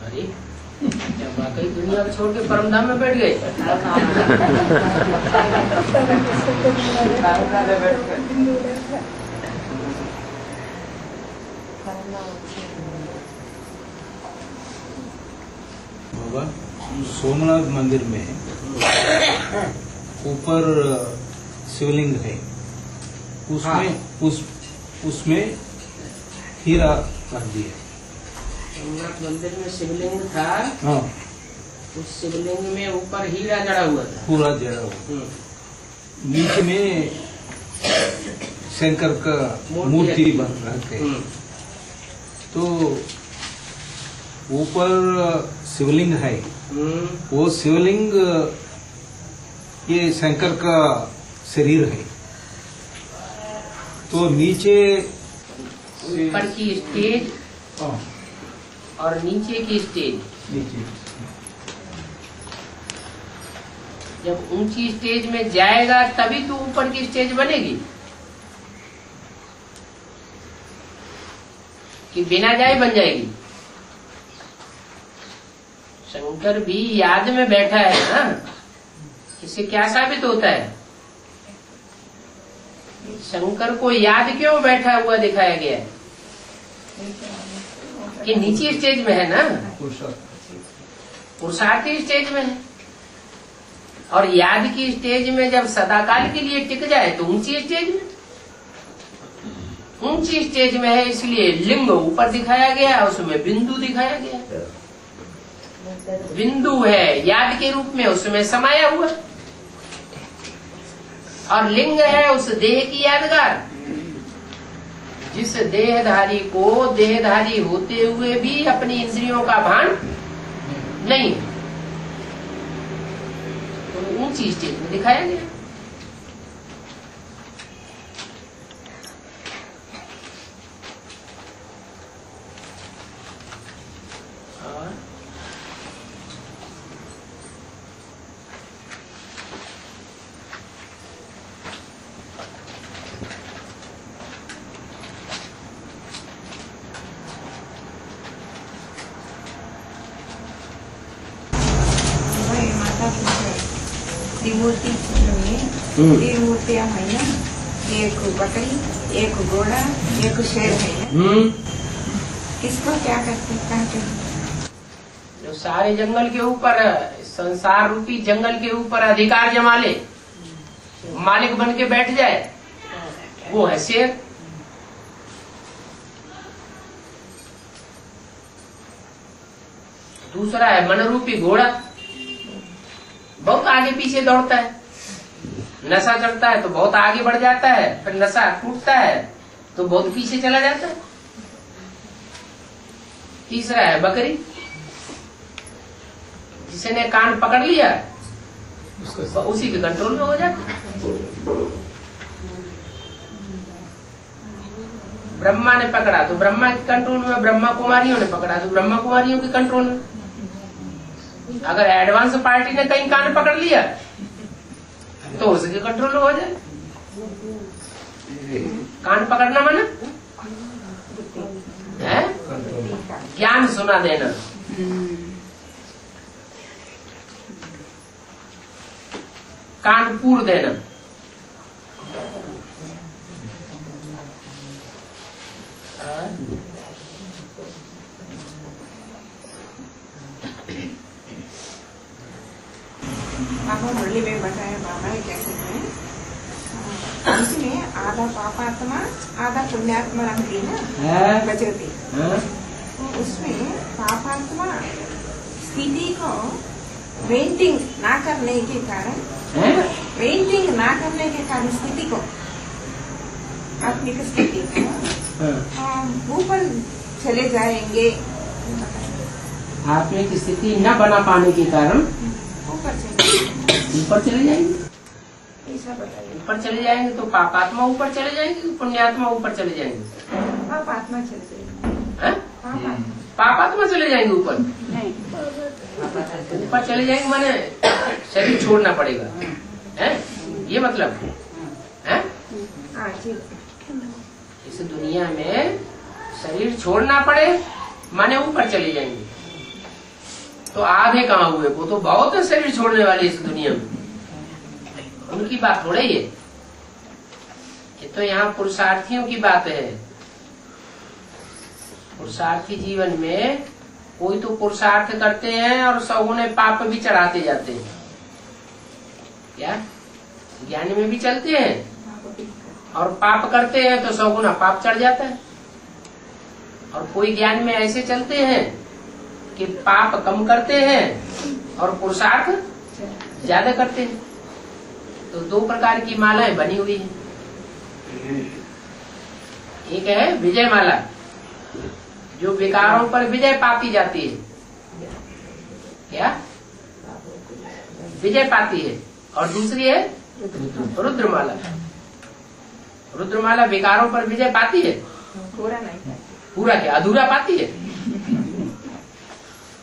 Speaker 1: अरे क्या वाकई दुनिया को छोड़ के परमधाम में बैठ गए?
Speaker 6: बाबा सोमनाथ मंदिर में ऊपर शिवलिंग है, उसमें उसमें हीरा कर दिया।
Speaker 1: सोमनाथ मंदिर में शिवलिंग था,
Speaker 6: हाँ,
Speaker 1: उस शिवलिंग में ऊपर हीरा जड़ा हुआ था,
Speaker 6: पूरा जड़ा हुआ। नीचे में शंकर का मूर्ति बन रखे। तो ऊपर शिवलिंग है, वो शिवलिंग ये शंकर का शरीर है। तो नीचे
Speaker 1: ऊपर की स्टेज और नीचे की स्टेज,
Speaker 6: नीचे
Speaker 1: जब ऊंची स्टेज में जाएगा तभी तो ऊपर की स्टेज बनेगी, कि बिना जाए बन जाएगी। शंकर भी याद में बैठा है ना, इससे क्या साबित होता है? शंकर को याद क्यों बैठा हुआ दिखाया गया है? कि नीचे स्टेज में है ना, पुरुषार्थी स्टेज में है। और याद की स्टेज में जब सदाकाल के लिए टिक जाए तो ऊंची स्टेज में, ऊंची स्टेज में है, इसलिए लिंग ऊपर दिखाया गया, उसमें बिंदु दिखाया गया। बिंदु है याद के रूप में, उसमें समाया हुआ, और लिंग है उस देह की यादगार, जिस देहधारी को देहधारी होते हुए भी अपनी इंद्रियों का भान नहीं, तो ऊंची स्टेज में दिखाया गया।
Speaker 7: मूर्ति में तीन मूर्तियां है ना, एक बकरी, एक घोड़ा, एक शेर है ना। इसको क्या करते हैं?
Speaker 1: जो सारे जंगल के ऊपर, संसार रूपी जंगल के ऊपर अधिकार जमा ले, मालिक बन के बैठ जाए, वो है शेर। दूसरा है मन रूपी घोड़ा, बहुत आगे पीछे दौड़ता है, नशा चढ़ता है तो बहुत आगे बढ़ जाता है, फिर नशा टूटता है तो बहुत पीछे चला जाता है। तीसरा है बकरी, जिसने कान पकड़ लिया तो उसी के कंट्रोल में हो जाता है। ब्रह्मा ने पकड़ा तो ब्रह्मा के कंट्रोल में, ब्रह्मा कुमारियों ने पकड़ा तो ब्रह्मा कुमारियों के कंट्रोल में। अगर एडवांस पार्टी ने कहीं कान पकड़ लिया तो उसके कंट्रोल में हो जाए। कान पकड़ना माना है ज्ञान सुना देना। कान पूर देना।
Speaker 7: बाबा मुरली में बताया, बाबा कैसे है, इसमें आधा पापात्मा आधा पुण्यात्मा रहती ना, बचती। तो उसमें पापात्मा स्थिति को पेंटिंग ना करने के कारण, पेंटिंग ना करने के कारण स्थिति को, आत्मिक स्थिति को ऊपर चले जाएंगे।
Speaker 1: आत्मिक स्थिति न बना पाने के कारण ऊपर चले जाएंगे।
Speaker 7: ऐसा बताइए।
Speaker 1: ऊपर चले जाएंगे तो पापात्मा ऊपर चले जाएंगे, पुण्यात्मा ऊपर चले जाएंगे।
Speaker 7: पापात्मा चले जाएंगे।
Speaker 1: पापात्मा चले जाएंगे ऊपर,
Speaker 7: नहीं
Speaker 1: ऊपर चले जाएंगे माने शरीर छोड़ना पड़ेगा, है ये मतलब है। इस दुनिया में शरीर छोड़ना पड़े माने ऊपर चले जाएंगे। तो आधे कहाँ हुए? वो तो बहुत है शरीर छोड़ने वाले इस दुनिया में, उनकी बात थोड़ा ही है। ये तो यहाँ पुरुषार्थियों की बात है। पुरुषार्थी जीवन में कोई तो पुरुषार्थ करते हैं और सगुने पाप भी चढ़ाते जाते हैं। क्या ज्ञान में भी चलते हैं और पाप करते हैं तो सगुना पाप चढ़ जाता है। और कोई ज्ञान में ऐसे चलते हैं कि पाप कम करते हैं और पुरुषार्थ ज्यादा करते हैं। तो दो प्रकार की मालाएं बनी हुई है। एक है विजय माला, जो विकारों पर विजय पाती जाती है। क्या विजय पाती है। और दूसरी है रुद्रमाला। रुद्रमाला विकारों पर विजय पाती है,
Speaker 7: पूरा नहीं,
Speaker 1: पूरा क्या अधूरा पाती है।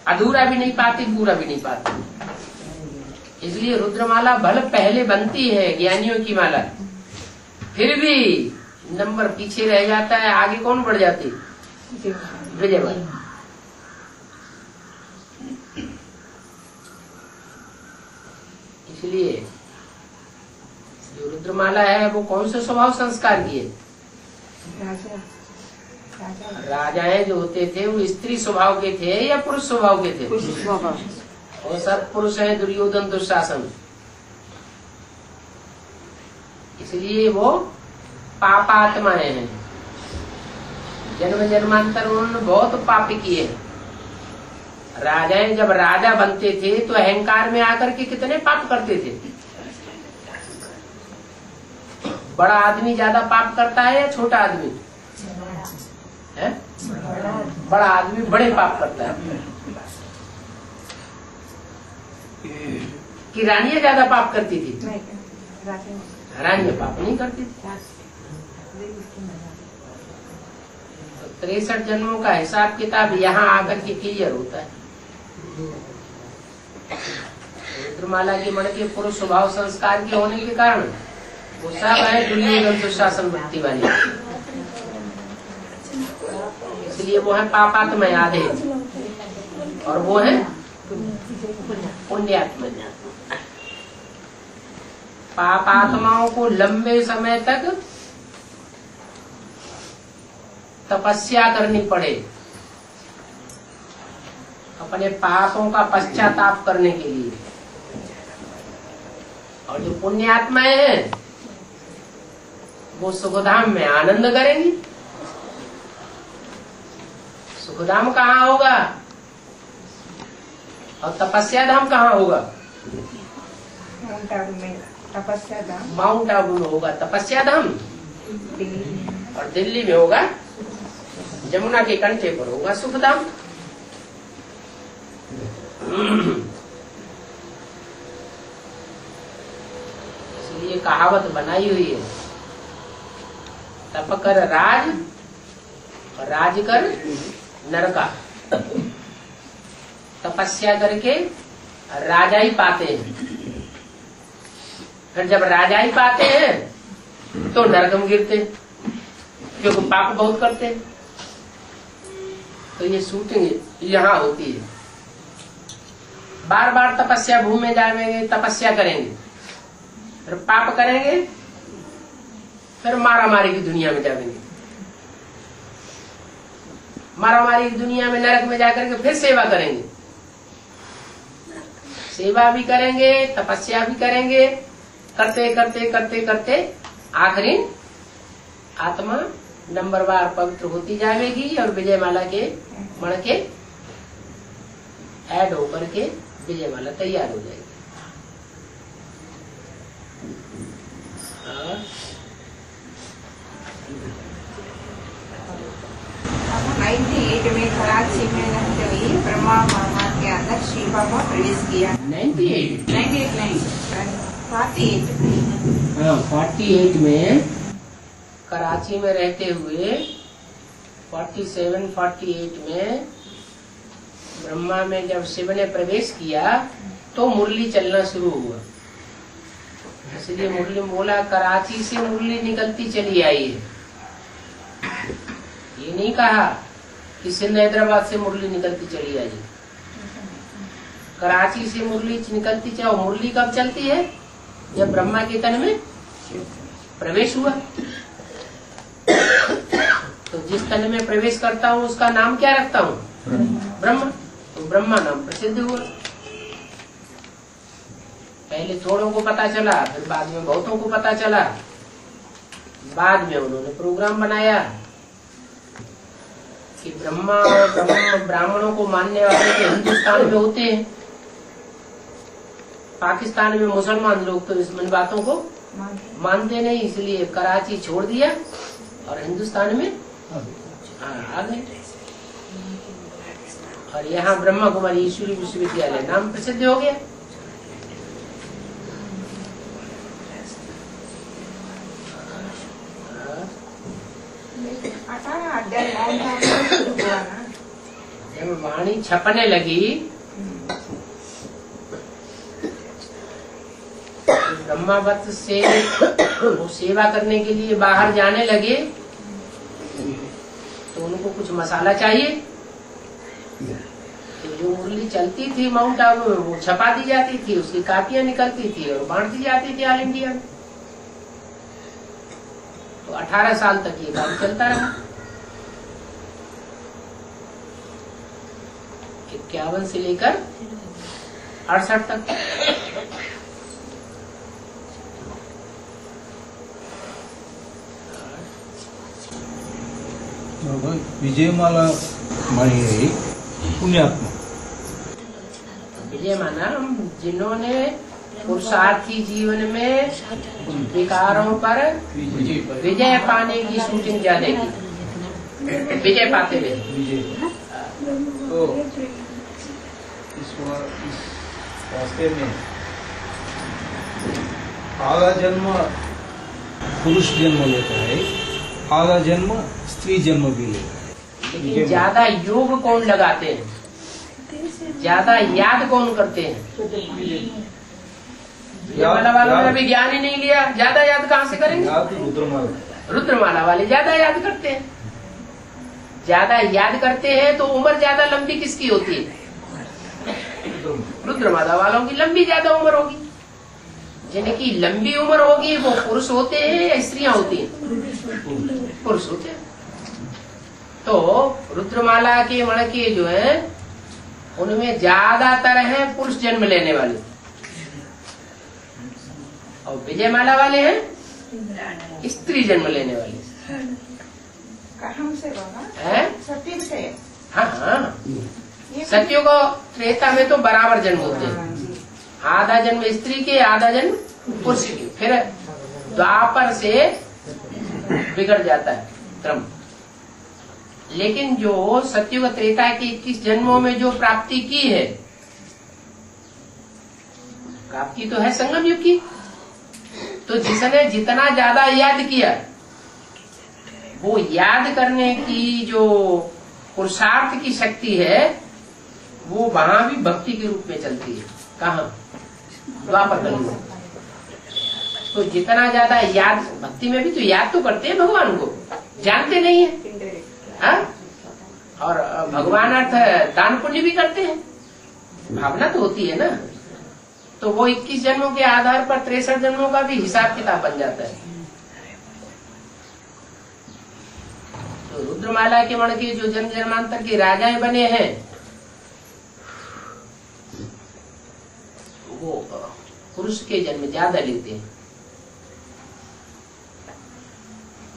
Speaker 1: अधूरा भी नहीं पाती, पूरा भी नहीं पाती। इसलिए रुद्रमाला भले पहले बनती है ज्ञानियों की माला, फिर भी नंबर पीछे रह जाता है। आगे कौन बढ़ जाती? विजय माला। इसलिए जो रुद्रमाला है वो कौन से स्वभाव संस्कार की है? राजाएं जो होते थे वो स्त्री स्वभाव के थे या पुरुष स्वभाव के थे? और सब पुरुष हैं, दुर्योधन दुशासन। इसलिए वो पापात्माएं हैं। जन्म जन्मांतर उन्होंने बहुत पाप किए। राजाएं जब राजा बनते थे तो अहंकार में आकर के कितने पाप करते थे। बड़ा आदमी ज्यादा पाप करता है या छोटा आदमी है? बड़ा आदमी बड़े पाप करता है। कि रानियां ज्यादा पाप करती थी? रानियां पाप नहीं करती थी। 63 जन्मों का हिसाब किताब यहाँ आकर के क्लियर होता है। रुद्रमाला की मण के पुरुष स्वभाव संस्कार के होने के कारण वो सब है दुर्योधन दुशासन वृत्ति वाले। इसलिए वो है पापात्मा आधे और वो है पुण्यात्मा। पापात्माओं को लंबे समय तक तपस्या करनी पड़े अपने पापों का पश्चाताप करने के लिए। और जो पुण्यात्माएं हैं वो सुखधाम में आनंद करेंगी। सुखधाम कहाँ होगा और तपस्या धाम कहाँ होगा?
Speaker 7: तपस्या धाम
Speaker 1: माउंट आबू में होगा तपस्या धाम, और दिल्ली में होगा जमुना के कंठे पर होगा सुखधाम। इसलिए कहावत बनाई हुई है, तप कर राज और राज कर नरका। तपस्या करके राजा ही पाते हैं, फिर जब राजा ही पाते हैं तो नरक में गिरते हैं क्योंकि पाप बहुत करते हैं। तो ये शूटिंग यहाँ होती है। बार बार तपस्या भूमि में जाएंगे, तपस्या करेंगे, फिर पाप करेंगे, फिर मारामारी की दुनिया में जाएंगे। मारामारी की दुनिया में नरक में जाकर के फिर सेवा करेंगे। सेवा भी करेंगे, तपस्या भी करेंगे, करते करते करते करते आखिरी आत्मा नंबरवार पवित्र होती जाएगी और विजयमाला के मण के ऐड होकर के विजयमाला तैयार हो जाएगी।
Speaker 7: 98 में कराची में रहते हुए ब्रह्मा मामा के अंदर शिव बाबा प्रवेश किया।
Speaker 1: 98 नहीं
Speaker 7: 48
Speaker 1: में कराची में रहते हुए 47-48 में ब्रह्मा में जब शिव ने प्रवेश किया तो मुरली चलना शुरू हुआ। इसलिए मुरली बोला कराची से मुरली निकलती चली आई है। ये नहीं कहा कि सिंध हैदराबाद से मुरली निकलती चली आई। कराची से मुरली निकलती चाहे मुरली कब चलती है? जब ब्रह्मा के तन में प्रवेश हुआ। तो जिस तन में प्रवेश करता हूँ उसका नाम क्या रखता हूँ? ब्रह्मा। तो ब्रह्मा नाम प्रसिद्ध हुआ। पहले थोड़ों को पता चला, फिर बाद में बहुतों को पता चला। बाद में उन्होंने प्रोग्राम बनाया कि ब्रह्मा और ब्राह्मणों को मानने वाले तो हिंदुस्तान में होते हैं, पाकिस्तान में मुसलमान लोग तो इन बातों को मानते नहीं, इसलिए कराची छोड़ दिया और हिंदुस्तान में आ गए। और यहाँ ब्रह्मा कुमारी ईश्वरी विश्वविद्यालय नाम प्रसिद्ध हो गया। जब वाणी छपने लगी ब्रह्मावत से वो सेवा करने के लिए बाहर जाने लगे तो उनको कुछ मसाला चाहिए। तो जो मुरली चलती थी माउंट आबू में वो छपा दी जाती थी, उसकी कापियां निकलती थी और बांट दी जाती थी ऑल इंडिया में। तो 18 साल तक ये काम चलता रहा। 51 से लेकर 68 तक।
Speaker 6: विजयमाला मणि पुण्यात्मा।
Speaker 1: विजयमाला जिन्होंने पुरुषार्थी जीवन में विकारों पर विजय पाने की शूटिंग ज्यादा की, विजय पाते हुए।
Speaker 6: तो इस रास्ते में आधा जन्म पुरुष जन्म लेता है, आधा जन्म स्त्री जन्म भी लेता है।
Speaker 1: लेकिन ज्यादा योग कौन लगाते हैं, ज्यादा याद कौन करते हैं? विजयमाला वालों ने भी ज्ञान ही नहीं लिया, ज्यादा याद कहाँ से करेंगे? रुद्रमाला वाले ज्यादा याद करते हैं। ज्यादा याद करते हैं तो उम्र ज्यादा लंबी किसकी होती है? रुद्रमाला वालों की लंबी ज्यादा उम्र होगी। जिनकी लंबी उम्र होगी वो पुरुष होते हैं या स्त्रियां होती हैं? पुरुष होते हैं। तो रुद्रमाला के मण के जो है उनमें ज्यादातर है पुरुष जन्म लेने वाले, और विजयमाला वाले हैं स्त्री जन्म लेने वाले।
Speaker 7: कहाँ से बाबा? सत्य से।
Speaker 1: हाँ, सत्युग को त्रेता में तो बराबर जन्म होते हैं, आधा जन्म स्त्री के आधा जन्म पुरुष के। फिर द्वापर से बिगड़ जाता है क्रम। लेकिन जो सत्युग त्रेता के 21 जन्मों में जो प्राप्ति की है, प्राप्ति तो है संगम युग की। तो जिसने जितना ज्यादा याद किया, वो याद करने की जो पुरुषार्थ की शक्ति है वो वहां भी भक्ति के रूप में चलती है। कहाँ? द्वापर कली में। तो जितना ज्यादा याद, भक्ति में भी तो याद तो करते हैं भगवान को, जानते नहीं है। हाँ? और भगवान अर्थ दान पुण्य भी करते हैं, भावना तो होती है ना। तो वो 21 जन्मों के आधार पर 63 जन्मों का भी हिसाब किताब बन जाता है। तो रुद्रमाला के मण के जो जन्म जन्मांतर के राजाएं बने हैं वो पुरुष के जन्म ज्यादा लेते हैं।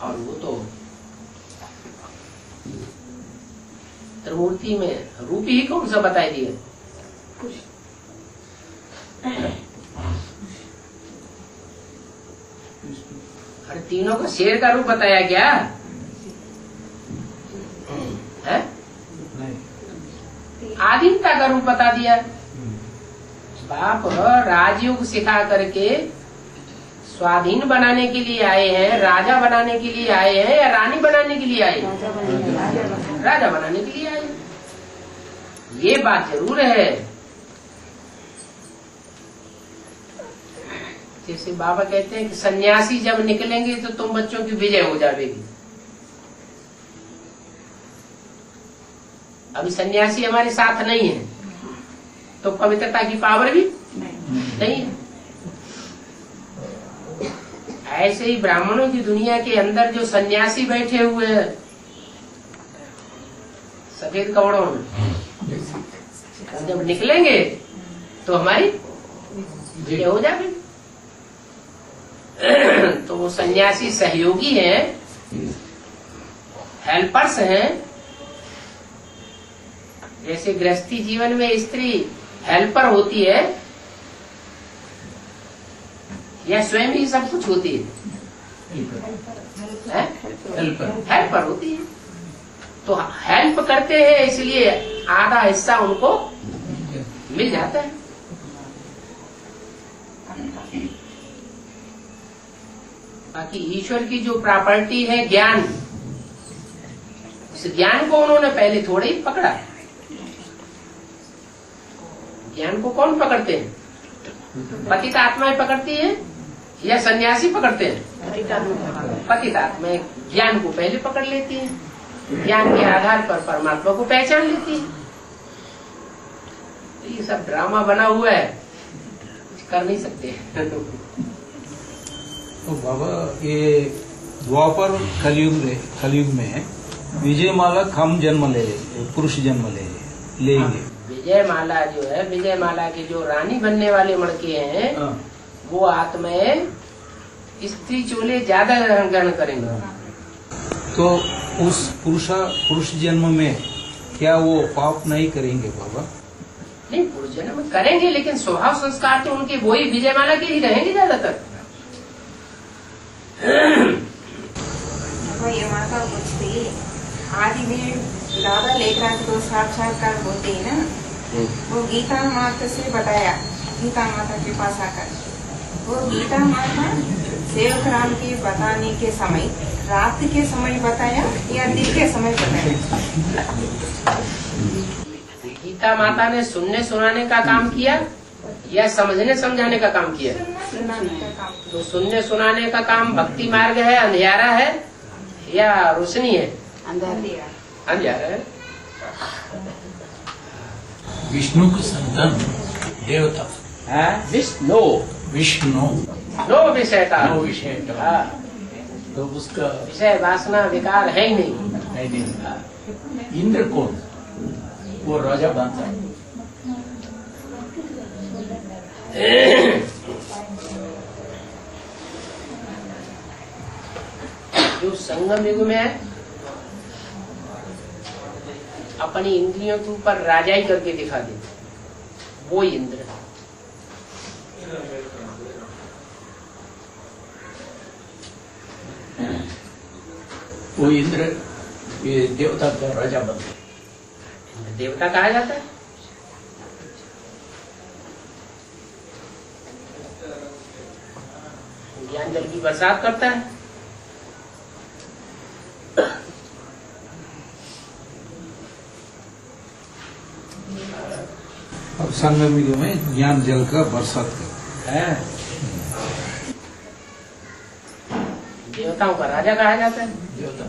Speaker 1: और वो तो त्रिमूर्ति में रूपी ही कौन सा बताई दिए? अरे तीनों को शेर का रूप बताया क्या है? आधीनता का रूप बता दिया। बाप राजयोग सिखा करके स्वाधीन बनाने के लिए आए हैं, राजा बनाने के लिए आए हैं या रानी बनाने के लिए आए हैं? राजा बनाने के लिए आए हैं। ये बात जरूर है। जैसे बाबा कहते हैं कि सन्यासी जब निकलेंगे तो तुम बच्चों की विजय हो जाएगी। अभी सन्यासी हमारे साथ नहीं है, तो पवित्रता की पावर भी नहीं है। ऐसे ही ब्राह्मणों की दुनिया के अंदर जो सन्यासी बैठे हुए हैं सफेद कपड़ों में, जब निकलेंगे तो हमारी ये हो जाएगी। तो वो सन्यासी सहयोगी हैं, हेल्पर्स हैं। जैसे गृहस्थी जीवन में स्त्री हेल्पर होती है या स्वयं ही सब कुछ होती है, हेल्पर होती है। तो हेल्प करते हैं इसलिए आधा हिस्सा उनको मिल जाता है। बाकी ईश्वर की जो प्रॉपर्टी है ज्ञान, उस ज्ञान को उन्होंने पहले थोड़े ही पकड़ा। ज्ञान को कौन पकड़ते हैं? पतित आत्माएं पकड़ती है या सन्यासी पकड़ते हैं? पतित आत्माएं ज्ञान को पहले पकड़ लेती है, ज्ञान के आधार पर परमात्मा को पहचान लेती है। ये सब ड्रामा बना हुआ है, कुछ कर नहीं सकते।
Speaker 6: तो बाबा ये द्वापर कलयुग में विजयमाला कम जन्म ले पुरुष जन्म लेंगे।
Speaker 1: विजयमाला जो है, विजयमाला की जो रानी बनने वाले मड़के हैं वो आत्माएं स्त्री चोले ज्यादा ग्रहण करेंगे।
Speaker 6: तो उस पुरुष जन्म में क्या वो पाप नहीं करेंगे बाबा?
Speaker 1: नहीं, पुरुष जन्म में करेंगे, लेकिन स्वभाव संस्कार तो उनके वही विजयमाला के ही रहेंगे ज्यादातर।
Speaker 7: ये माता पूछती आदि में दादा लेखराज को साक्षात्कार होते हैं ना, वो गीता माता से बताया, गीता माता के पास आकर वो गीता माता सेवक राम के बताने के समय रात के समय बताया या दिन के समय बताया?
Speaker 1: गीता माता ने सुनने सुनाने का काम किया या समझने समझाने का काम किया?
Speaker 7: सुनाने का काम।
Speaker 1: तो सुनने सुनाने का काम भक्ति मार्ग है, अंधियारा है या रोशनी है? अंधियारा है।
Speaker 8: विष्णु का संतान देवता
Speaker 1: है विष्णु नो विषयता
Speaker 8: तो उसका
Speaker 1: विषय वासना विकार है ही नहीं।
Speaker 8: इंद्र कौन? वो राजा बनता है।
Speaker 1: जो संगम युग में अपनी इंद्रियों के ऊपर राजाई करके दिखा दे, वो इंद्र।
Speaker 8: वो इंद्र ये देवता का राजा बनता है।
Speaker 1: देवता कहा जाता है। ज्ञान जल की बरसात करता है।
Speaker 6: अब संगम युग में ज्ञान जल का बरसात करता है।
Speaker 1: देवताओं का राजा कहा जाता है।
Speaker 8: देवता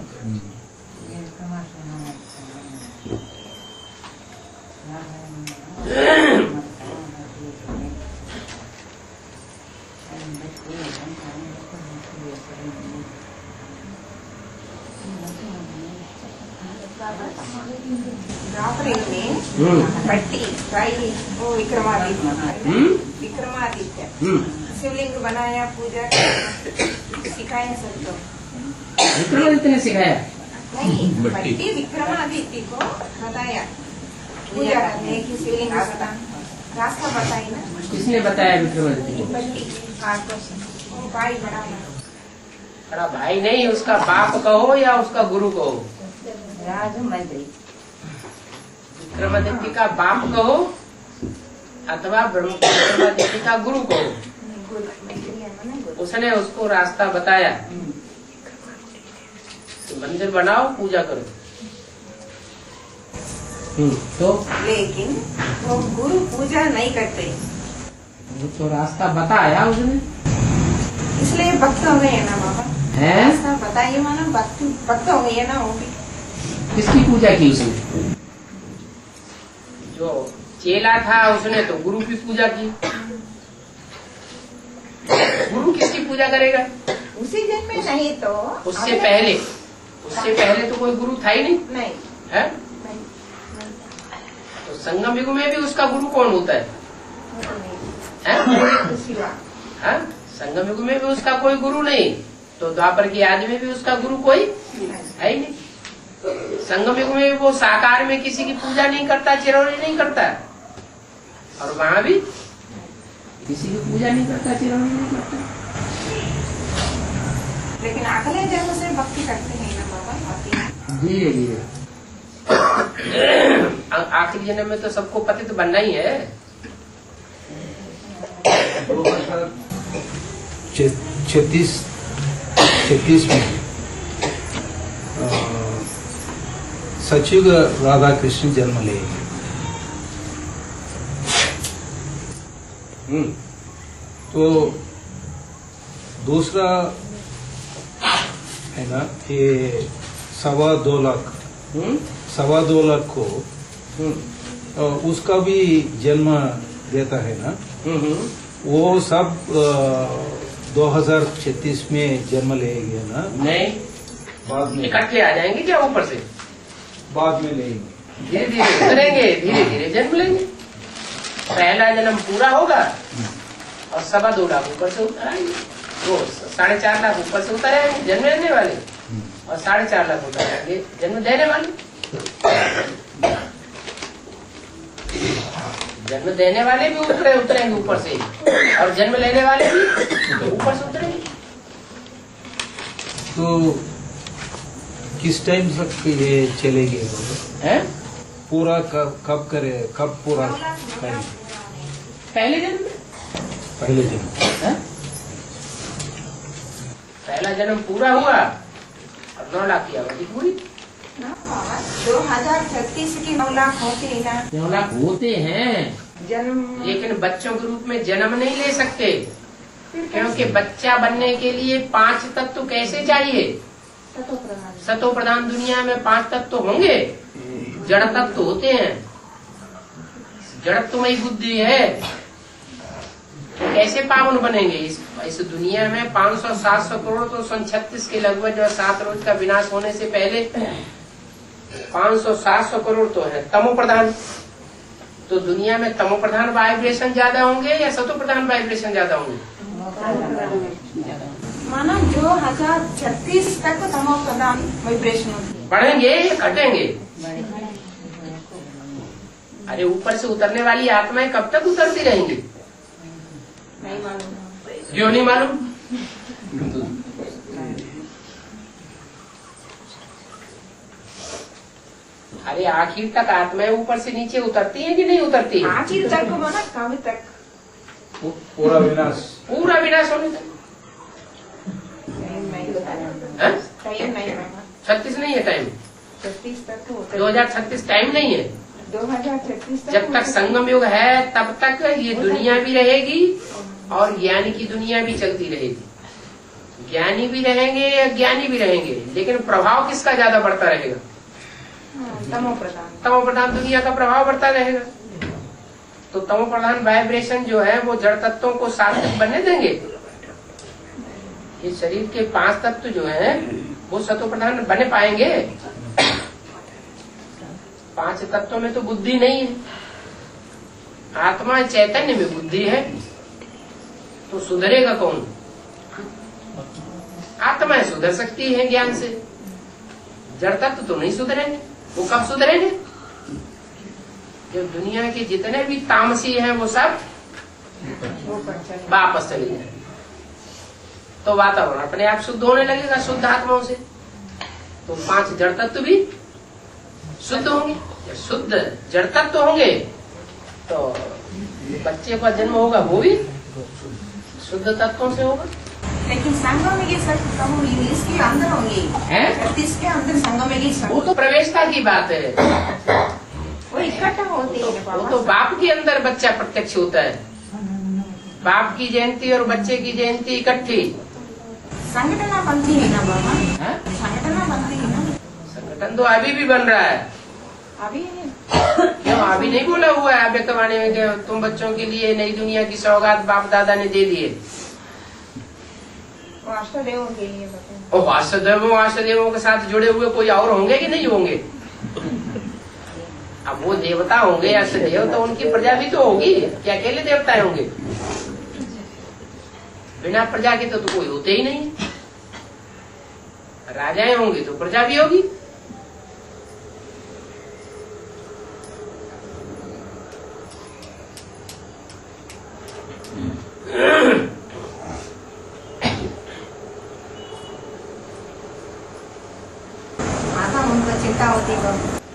Speaker 7: पट्टी वो विक्रमादित्य शिवलिंग बनाया, पूजा सिखाया सबको।
Speaker 1: विक्रमादित्य ने सिखाया?
Speaker 7: नहीं, पट्टी विक्रमादित्य को बताया पूजा करने की, शिवलिंग रास्ता बताई ना।
Speaker 1: किसने बताया विक्रमादित्य को?
Speaker 7: पट्टी वो भाई
Speaker 1: बड़ा भाई नहीं, उसका बाप कहो या उसका गुरु कहो?
Speaker 5: राजमंत्री
Speaker 1: विक्रमादित्य का बाप कहो अथवा विक्रमादित्य का गुरु कहो, उसने उसको रास्ता बताया। तो मंदिर बनाओ, पूजा करो। तो
Speaker 7: लेकिन वो गुरु पूजा नहीं करते।
Speaker 1: वो तो रास्ता बताया उसने,
Speaker 7: इसलिए भक्त हो गए ना बाबा।
Speaker 1: है
Speaker 7: रास्ता बताइए मानो भक्त हो गए ना वो भी।
Speaker 1: किसकी पूजा की उसने? जो चेला था, उसने तो गुरु की पूजा की। गुरु किसकी पूजा करेगा?
Speaker 7: उसी जन्म में नहीं तो
Speaker 1: उससे पहले तो कोई गुरु था ही नहीं है? तो संगम युग में भी उसका गुरु कौन होता है? संगम युग में भी उसका कोई गुरु नहीं, तो द्वापर की आदि में भी उसका गुरु कोई है ही नहीं। संगम युग में भी वो साकार में किसी की पूजा नहीं करता, चिरौनी नहीं करता, और वहाँ भी किसी की पूजा नहीं करता, चिरौनी नहीं करता।
Speaker 7: लेकिन अगले जन्म से भक्ति करते हैं ना बाबा,
Speaker 1: धीरे धीरे। आखिरी जन्म में तो सबको पतित बनना ही है।
Speaker 6: 36 में सचिव राधा कृष्ण जन्म लेंगे। तो दूसरा है ना, ये 2.25 लाख, 2.25 लाख को उसका भी जन्म देता है ना, वो सब 2036 में जन्म लेंगे ना?
Speaker 1: नहीं,
Speaker 6: बाद में
Speaker 1: इकट्ठे आ जाएंगे क्या ऊपर से?
Speaker 6: बाद में लेंगे,
Speaker 1: धीरे धीरे उतरेंगे, धीरे धीरे जन्म लेंगे। पहला जन्म पूरा होगा और 2.25 लाख ऊपर से उतर आएंगे, वो 4.5 लाख ऊपर से उतर आएंगे जन्म लेने वाले, और 4.5 लाख उतर आएंगे जन्म देने वाले। जन्म देने वाले भी उतरेंगे ऊपर से, और जन्म लेने वाले भी ऊपर से उतरेंगे।
Speaker 6: तो किस टाइम तक ये चलेगी है? पूरा कब करे, कब पूरा करें?
Speaker 1: पहले जन्म पहला जन्म पूरा हुआ और 9 लाख की अवधि पूरी।
Speaker 7: 2036 की 9 लाख होते हैं ना?
Speaker 1: 9 लाख होते हैं
Speaker 7: जन्म, लेकिन
Speaker 1: बच्चों के रूप में जन्म नहीं ले सकते, क्योंकि बच्चा बनने के लिए 5 तत्व कैसे चाहिए? सतो प्रधान दुनिया में 5 तत्व होंगे, जड़ तत्व होते हैं, जड़त्वमयी बुद्धि है, तो कैसे पावन बनेंगे? इस दुनिया में 500-700 करोड़ तो 36 के लगभग जो 7 रोज का विनाश होने से पहले 500-700 करोड़ तो है तमो प्रधान। तो दुनिया में तमो प्रधान वाइब्रेशन ज्यादा होंगे या सतो प्रधान वाइब्रेशन ज्यादा होंगे?
Speaker 7: माना 2036 तक तमो प्रधान वाइब्रेशन
Speaker 1: बढ़ेंगे, घटेंगे? अरे ऊपर से उतरने वाली आत्माएं कब तक उतरती रहेंगी?
Speaker 7: नहीं मालूम।
Speaker 1: क्यों नहीं मालूम? अरे आखिर तक आत्माएं ऊपर से नीचे उतरती हैं कि नहीं उतरती?
Speaker 7: आखिर तक माना कब तक?
Speaker 6: पूरा विनाश
Speaker 1: होने तक।
Speaker 7: टाइम नहीं माना,
Speaker 1: 36 नहीं है टाइम,
Speaker 7: 36 तक
Speaker 1: 2036 टाइम नहीं है।
Speaker 7: 2036 तक
Speaker 1: जब तक संगम युग है तब तक ये दुनिया भी रहेगी और ज्ञानी की दुनिया भी चलती रहेगी। ज्ञानी भी रहेंगे, अज्ञानी भी रहेंगे, लेकिन प्रभाव किसका ज्यादा बढ़ता रहेगा? तमो प्रधान दुनिया का प्रभाव बढ़ता रहेगा। तो तमो प्रधान वाइब्रेशन जो है वो जड़ तत्वों को सात्विक बनने देंगे। ये शरीर के 5 तत्व जो है वो सतो प्रधान बने पाएंगे? 5 तत्वों में तो बुद्धि नहीं है, आत्मा चैतन्य में बुद्धि है, तो सुधरेगा कौन? आत्माएं सुधर सकती है ज्ञान से, जड़ तत्व तो नहीं सुधरेंगे। वो कब सुधरेंगे? जब दुनिया के जितने भी तामसी हैं वो सब वापस चले जाए, तो वातावरण अपने आप शुद्ध होने लगेगा शुद्ध आत्माओं से। तो 5 जड़ तत्व भी शुद्ध होंगे। जब शुद्ध जड़ तत्व होंगे तो बच्चे का जन्म होगा वो भी शुद्ध तत्वों से होगा।
Speaker 7: लेकिन संगम में ये सब इसके अंदर होंगे, इसके अंदर संगम में
Speaker 1: वो तो प्रवेशता की बात है,
Speaker 7: वो इकट्ठा होते हैं।
Speaker 1: वो तो बाप के अंदर बच्चा प्रत्यक्ष होता है। बाप की जयंती और बच्चे की जयंती इकट्ठी
Speaker 7: संगठन बनती है ना बाबा? संगठन बनती है ना?
Speaker 1: संगठन तो अभी भी बन रहा है।
Speaker 7: अभी
Speaker 1: क्यों अभी नहीं बोला हुआ है अभी कमाने में कि तुम बच्चों के लिए नई दुनिया की सौगात बाप दादा ने दे दिए?
Speaker 7: वासुदेवों के लिए बताए।
Speaker 1: और वासुदेवों के साथ जुड़े हुए कोई और होंगे कि नहीं होंगे? अब वो देवता होंगे या देव तो उनकी प्रजा भी तो होगी, क्या अकेले देवता होंगे? बिना प्रजा के तो कोई होते ही नहीं। राजाएं होंगी तो प्रजा भी होगी।
Speaker 7: माता उनको चिंता होती है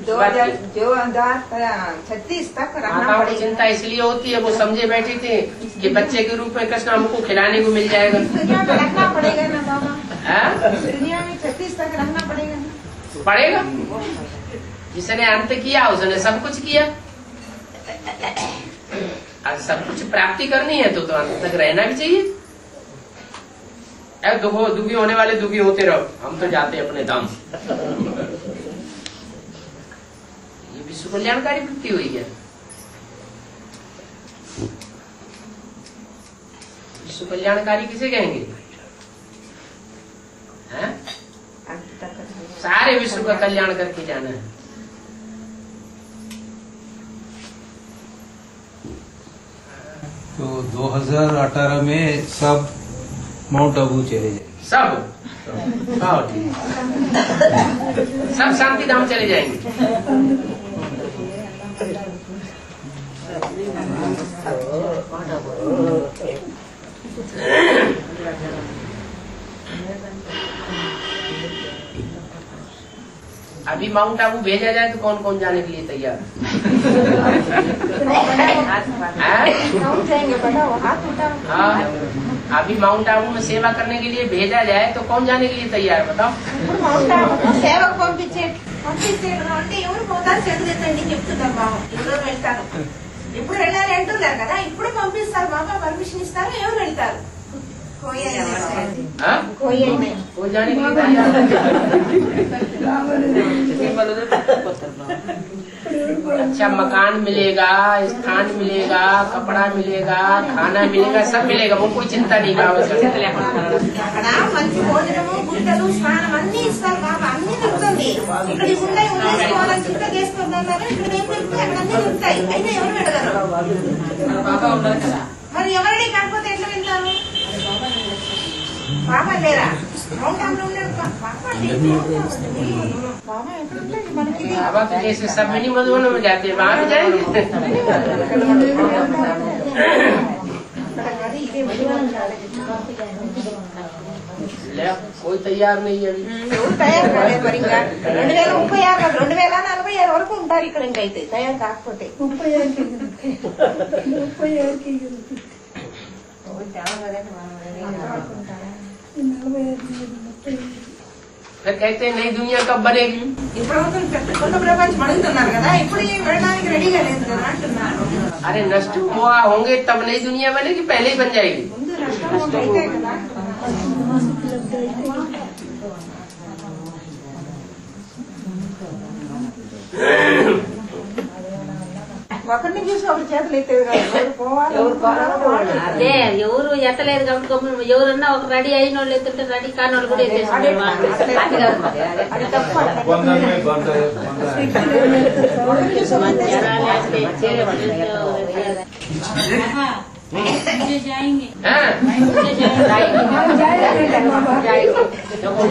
Speaker 7: 2036 तक रहना
Speaker 1: माताओं को
Speaker 7: पड़ेगा।
Speaker 1: चिंता इसलिए होती है वो समझे बैठे थे कि बच्चे के रूप में कृष्ण हमको खिलाने को मिल जाएगा।
Speaker 7: दुनिया में रखना पड़ेगा ना बाबा,
Speaker 1: हाँ?
Speaker 7: दुनिया में 36 तक रहना पड़ेगा ना।
Speaker 1: पड़ेगा। जिसने अंत किया उसने सब कुछ किया। अब सब कुछ प्राप्ति करनी है तो अंत तक रहना भी चाहिए। दुखी होने वाले दुखी होते रहो, हम तो जाते अपने धाम। ये विश्व कल्याणकारी वृत्ति हुई है। विश्व कल्याणकारी किसे कहेंगे? हैं? सारे विश्व का कल्याण करके जाना है।
Speaker 6: तो 2018 में सब माउंट आबू चले जाए।
Speaker 1: सब सब शांति धाम चले जाएंगे। अभी माउंट आबू भेजा जाए तो कौन कौन जाने के लिए तैयार है? हाँ, अभी माउंट आबू में सेवा करने के लिए भेजा जाए तो कौन जाने के लिए तैयार है बताओ?
Speaker 7: సేవకు పంపించేటంటే ఎవరు పోతారు చదివేతండి చెప్తున్నారు బాబా. ఎవరు వెళ్తారు? ఇప్పుడు వెళ్ళాలి అంటున్నారు కదా, ఇప్పుడు పంపిస్తారు బాబా, పర్మిషన్ ఇస్తారు, ఎవరు వెళ్తారు? कोई
Speaker 1: जाने के लिए तैयार है। अच्छा मकान मिलेगा, स्थान मिलेगा, कपड़ा मिलेगा, खाना मिलेगा, सब मिलेगा, वो कोई चिंता नहीं का
Speaker 7: అక్కడ మంచి భోజనము, గుడ్డలు, స్నానం అన్ని ఇస్తారు బాబా, అన్ని దొరుకుతుంది. ఇక్కడ ఉన్నాయి ఉండేసుకోవాలని చింత చేసుకుంటున్నారు, ఇక్కడ ఏం దొరుకుతాయి? అక్కడ అన్ని దొరుకుతాయి, అయితే ఎవరు వెళ్ళగలరు? మరి ఎవరిని కాకపోతే ఎట్లా వెళ్తారు? బాబా లేరా? మౌంట్ ఆబూలో ఉన్నాడు బాబా. బాబా ఎక్కడ ఉంటాడు మనకి?
Speaker 1: बाबा तो जैसे सब मिनी मधुबन में जाते हैं वहाँ भी जाएंगे। कोई तैयार नहीं है अभी।
Speaker 7: ఎవరు తయారు కాలేదు మరి ఇంకా 2036 2046 వరకు ఉంటారు ఇక్కడ. ఇంకైతే తయారు కాకపోతే
Speaker 1: फिर कहते हैं नई दुनिया कब बनेगी?
Speaker 7: ఇప్పుడు కొత్త ప్రపంచం అడుగుతున్నారు కదా, ఇప్పుడు వెళ్ళడానికి రెడీగా లేదు కదా అంటున్నారు.
Speaker 1: अरे नष्ट हुआ होंगे तब नई दुनिया बनेगी, पहले ही बन जाएगी।
Speaker 7: ముందు నష్టం అయితే కదా. ఒకరిని చూసి ఒకరి చేతులు ఎత్తేది కాదు, ఎవరు పోవాలి
Speaker 2: అదే ఎవరు ఎత్తలేదు కాబట్టి ఎవరన్నా ఒక రెడీ అయిన వాళ్ళు ఎత్తుంటే రెడీ కాని వాళ్ళు కూడా ఎత్తేస్తున్నారు.
Speaker 7: అది తప్పు.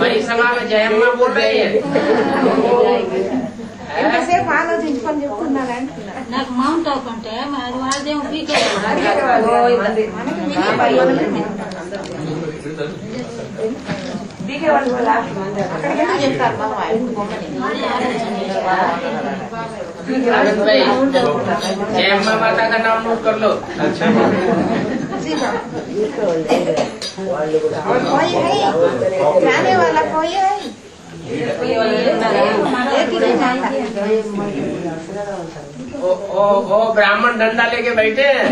Speaker 1: बड़ी सभा में जय अम्मा बोल रही है।
Speaker 7: ఎంతసేపు ఆలోచించుకొని చెప్తున్నాను అంటున్నారు.
Speaker 2: నాకు మౌంట్ ఆఫ్ అంటే అది వాళ్ళదేమో పీకే
Speaker 7: అక్కడికి చెప్తారు బాబా.
Speaker 1: आनंद भाई जय अम्मा माता का नाम नोट कर लो।
Speaker 6: अच्छा
Speaker 7: और कोई है जाने वाला कोई है?
Speaker 1: ओ ब्राह्मण डंडा लेके बैठे हैं।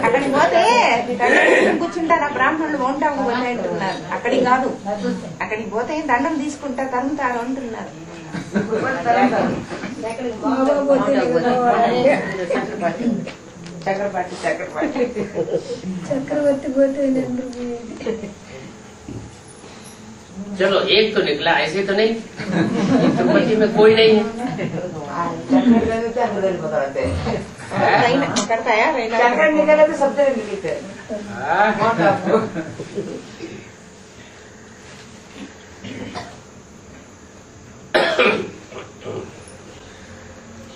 Speaker 7: అక్కడికి పోతే కూర్చుంటారు ఆ బ్రాహ్మణులు ఉంటాము పోతే అంటున్నారు. అక్కడికి కాదు, అక్కడికి పోతే దండం తీసుకుంటారు, తరుముతారు అంటున్నారు.
Speaker 1: चलो एक तो निकला, ऐसे तो नहीं। तिरुपति में कोई नहीं है।
Speaker 7: करता है
Speaker 5: चक्कर निकले तो सब जगह निकलते हैं।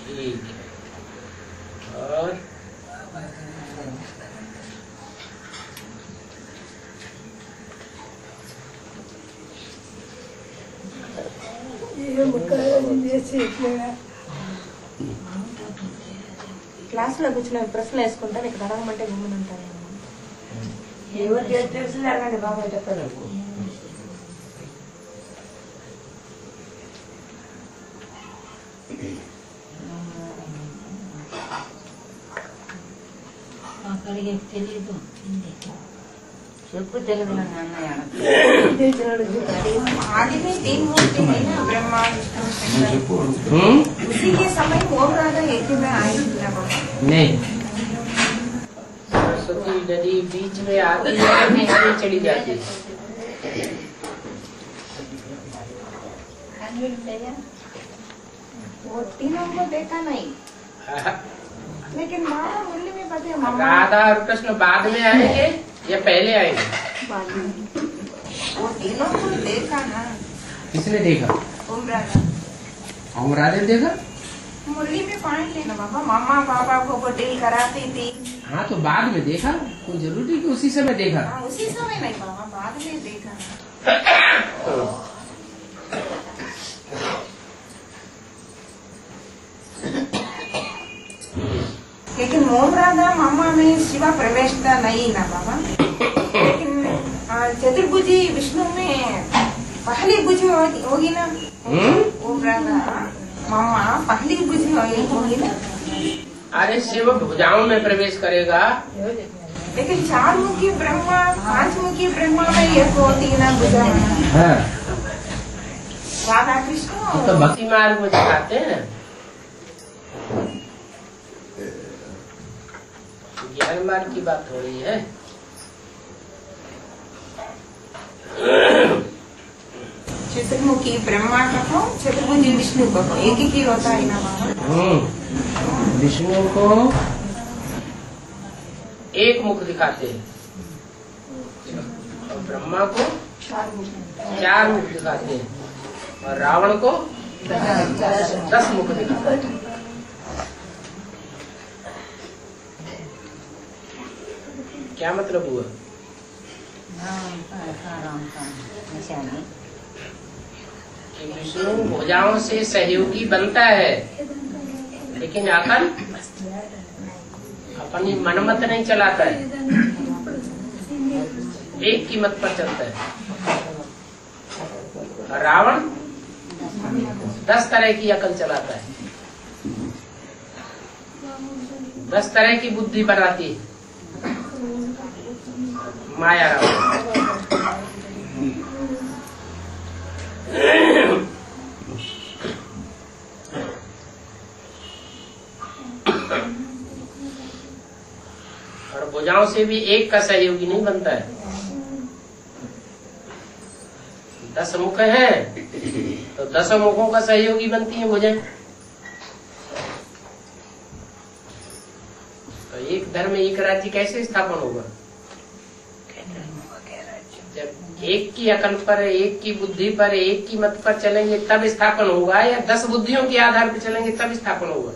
Speaker 1: ठीक है। और
Speaker 7: క్లాస్ లో కూర్చున్న ప్రశ్నలు వేసుకుంటారు, ఇక్కడ అడగమంటే గమ్మున ఉంటారు.
Speaker 5: ఎవరికి తెలిసింది అడగండి బాబా చెప్తారు. చెప్పు తెలుగు
Speaker 7: आदि में तीन मूर्ति है ना, ब्रह्मा विष्णु शंकर. उसी के समय वो राधा एक में आई थी ना बाबा.
Speaker 1: नहीं, सरस्वती नदी बीच में आती है, बीच में चली जाती है।
Speaker 7: वो तीनों को देखा नहीं, लेकिन माँ मुरली में पता है मामा
Speaker 1: राधा और कृष्ण बाद में आएंगे या पहले आएंगे?
Speaker 7: वो तीनों को देखा ना.
Speaker 1: किसने देखा?
Speaker 7: ओम राधा.
Speaker 1: ओम राधे ने देखा?
Speaker 7: मुरली में पॉइंट लेना बाबा, मामा पापा को बर्थडे कराती थी.
Speaker 1: हाँ तो बाद में देखा, कोई जरूरी कि उसी समय देखा?
Speaker 7: हाँ, उसी समय नहीं बाबा, बाद में देखा. लेकिन ओम राधा मामा में शिवा प्रवेश नहीं ना बाबा. लेकिन चतुर्भुजी विष्णु में पहली भुजी होगी ना. ओम राधा मामा पहली भुजी होगी ना.
Speaker 1: अरे शिव भुजाओं में प्रवेश करेगा.
Speaker 7: लेकिन चार मुखी ब्रह्मा, पांच मुखी ब्रह्मा में एक होती ना भुजा. राधा कृष्ण
Speaker 1: तो भक्ति मार्ग में दिखाते हैं, ज्ञान मार्ग की बात हो रही है.
Speaker 7: चतुर्मुखी ब्रह्मा कहो, चतुर्भुजी विष्णु कहो, एक ही होता है ना बाबा.
Speaker 1: विष्णु को एक मुख दिखाते हैं और ब्रह्मा को चार मुख दिखाते हैं और रावण को 10 मुख दिखाते हैं. क्या मतलब हुआ? कि विष्णु भुजाओं से सहयोगी बनता है, लेकिन आकर अपनी मनमत नहीं चलाता है, एक की मत पर चलता है. रावण 10 तरह की अकल चलाता है, 10 तरह की बुद्धि बनाती है माया रावण. और भुजाओं से भी एक का सहयोगी नहीं बनता है. 10 मुख हैं तो 10 मुखों का सहयोगी बनती है भुजाएं. तो एक धर्म एक राज्य कैसे स्थापन होगा? जब एक की अकल पर, एक की बुद्धि पर, एक की मत पर चलेंगे तब स्थापन होगा, या 10 बुद्धियों के आधार पर चलेंगे तब स्थापन होगा?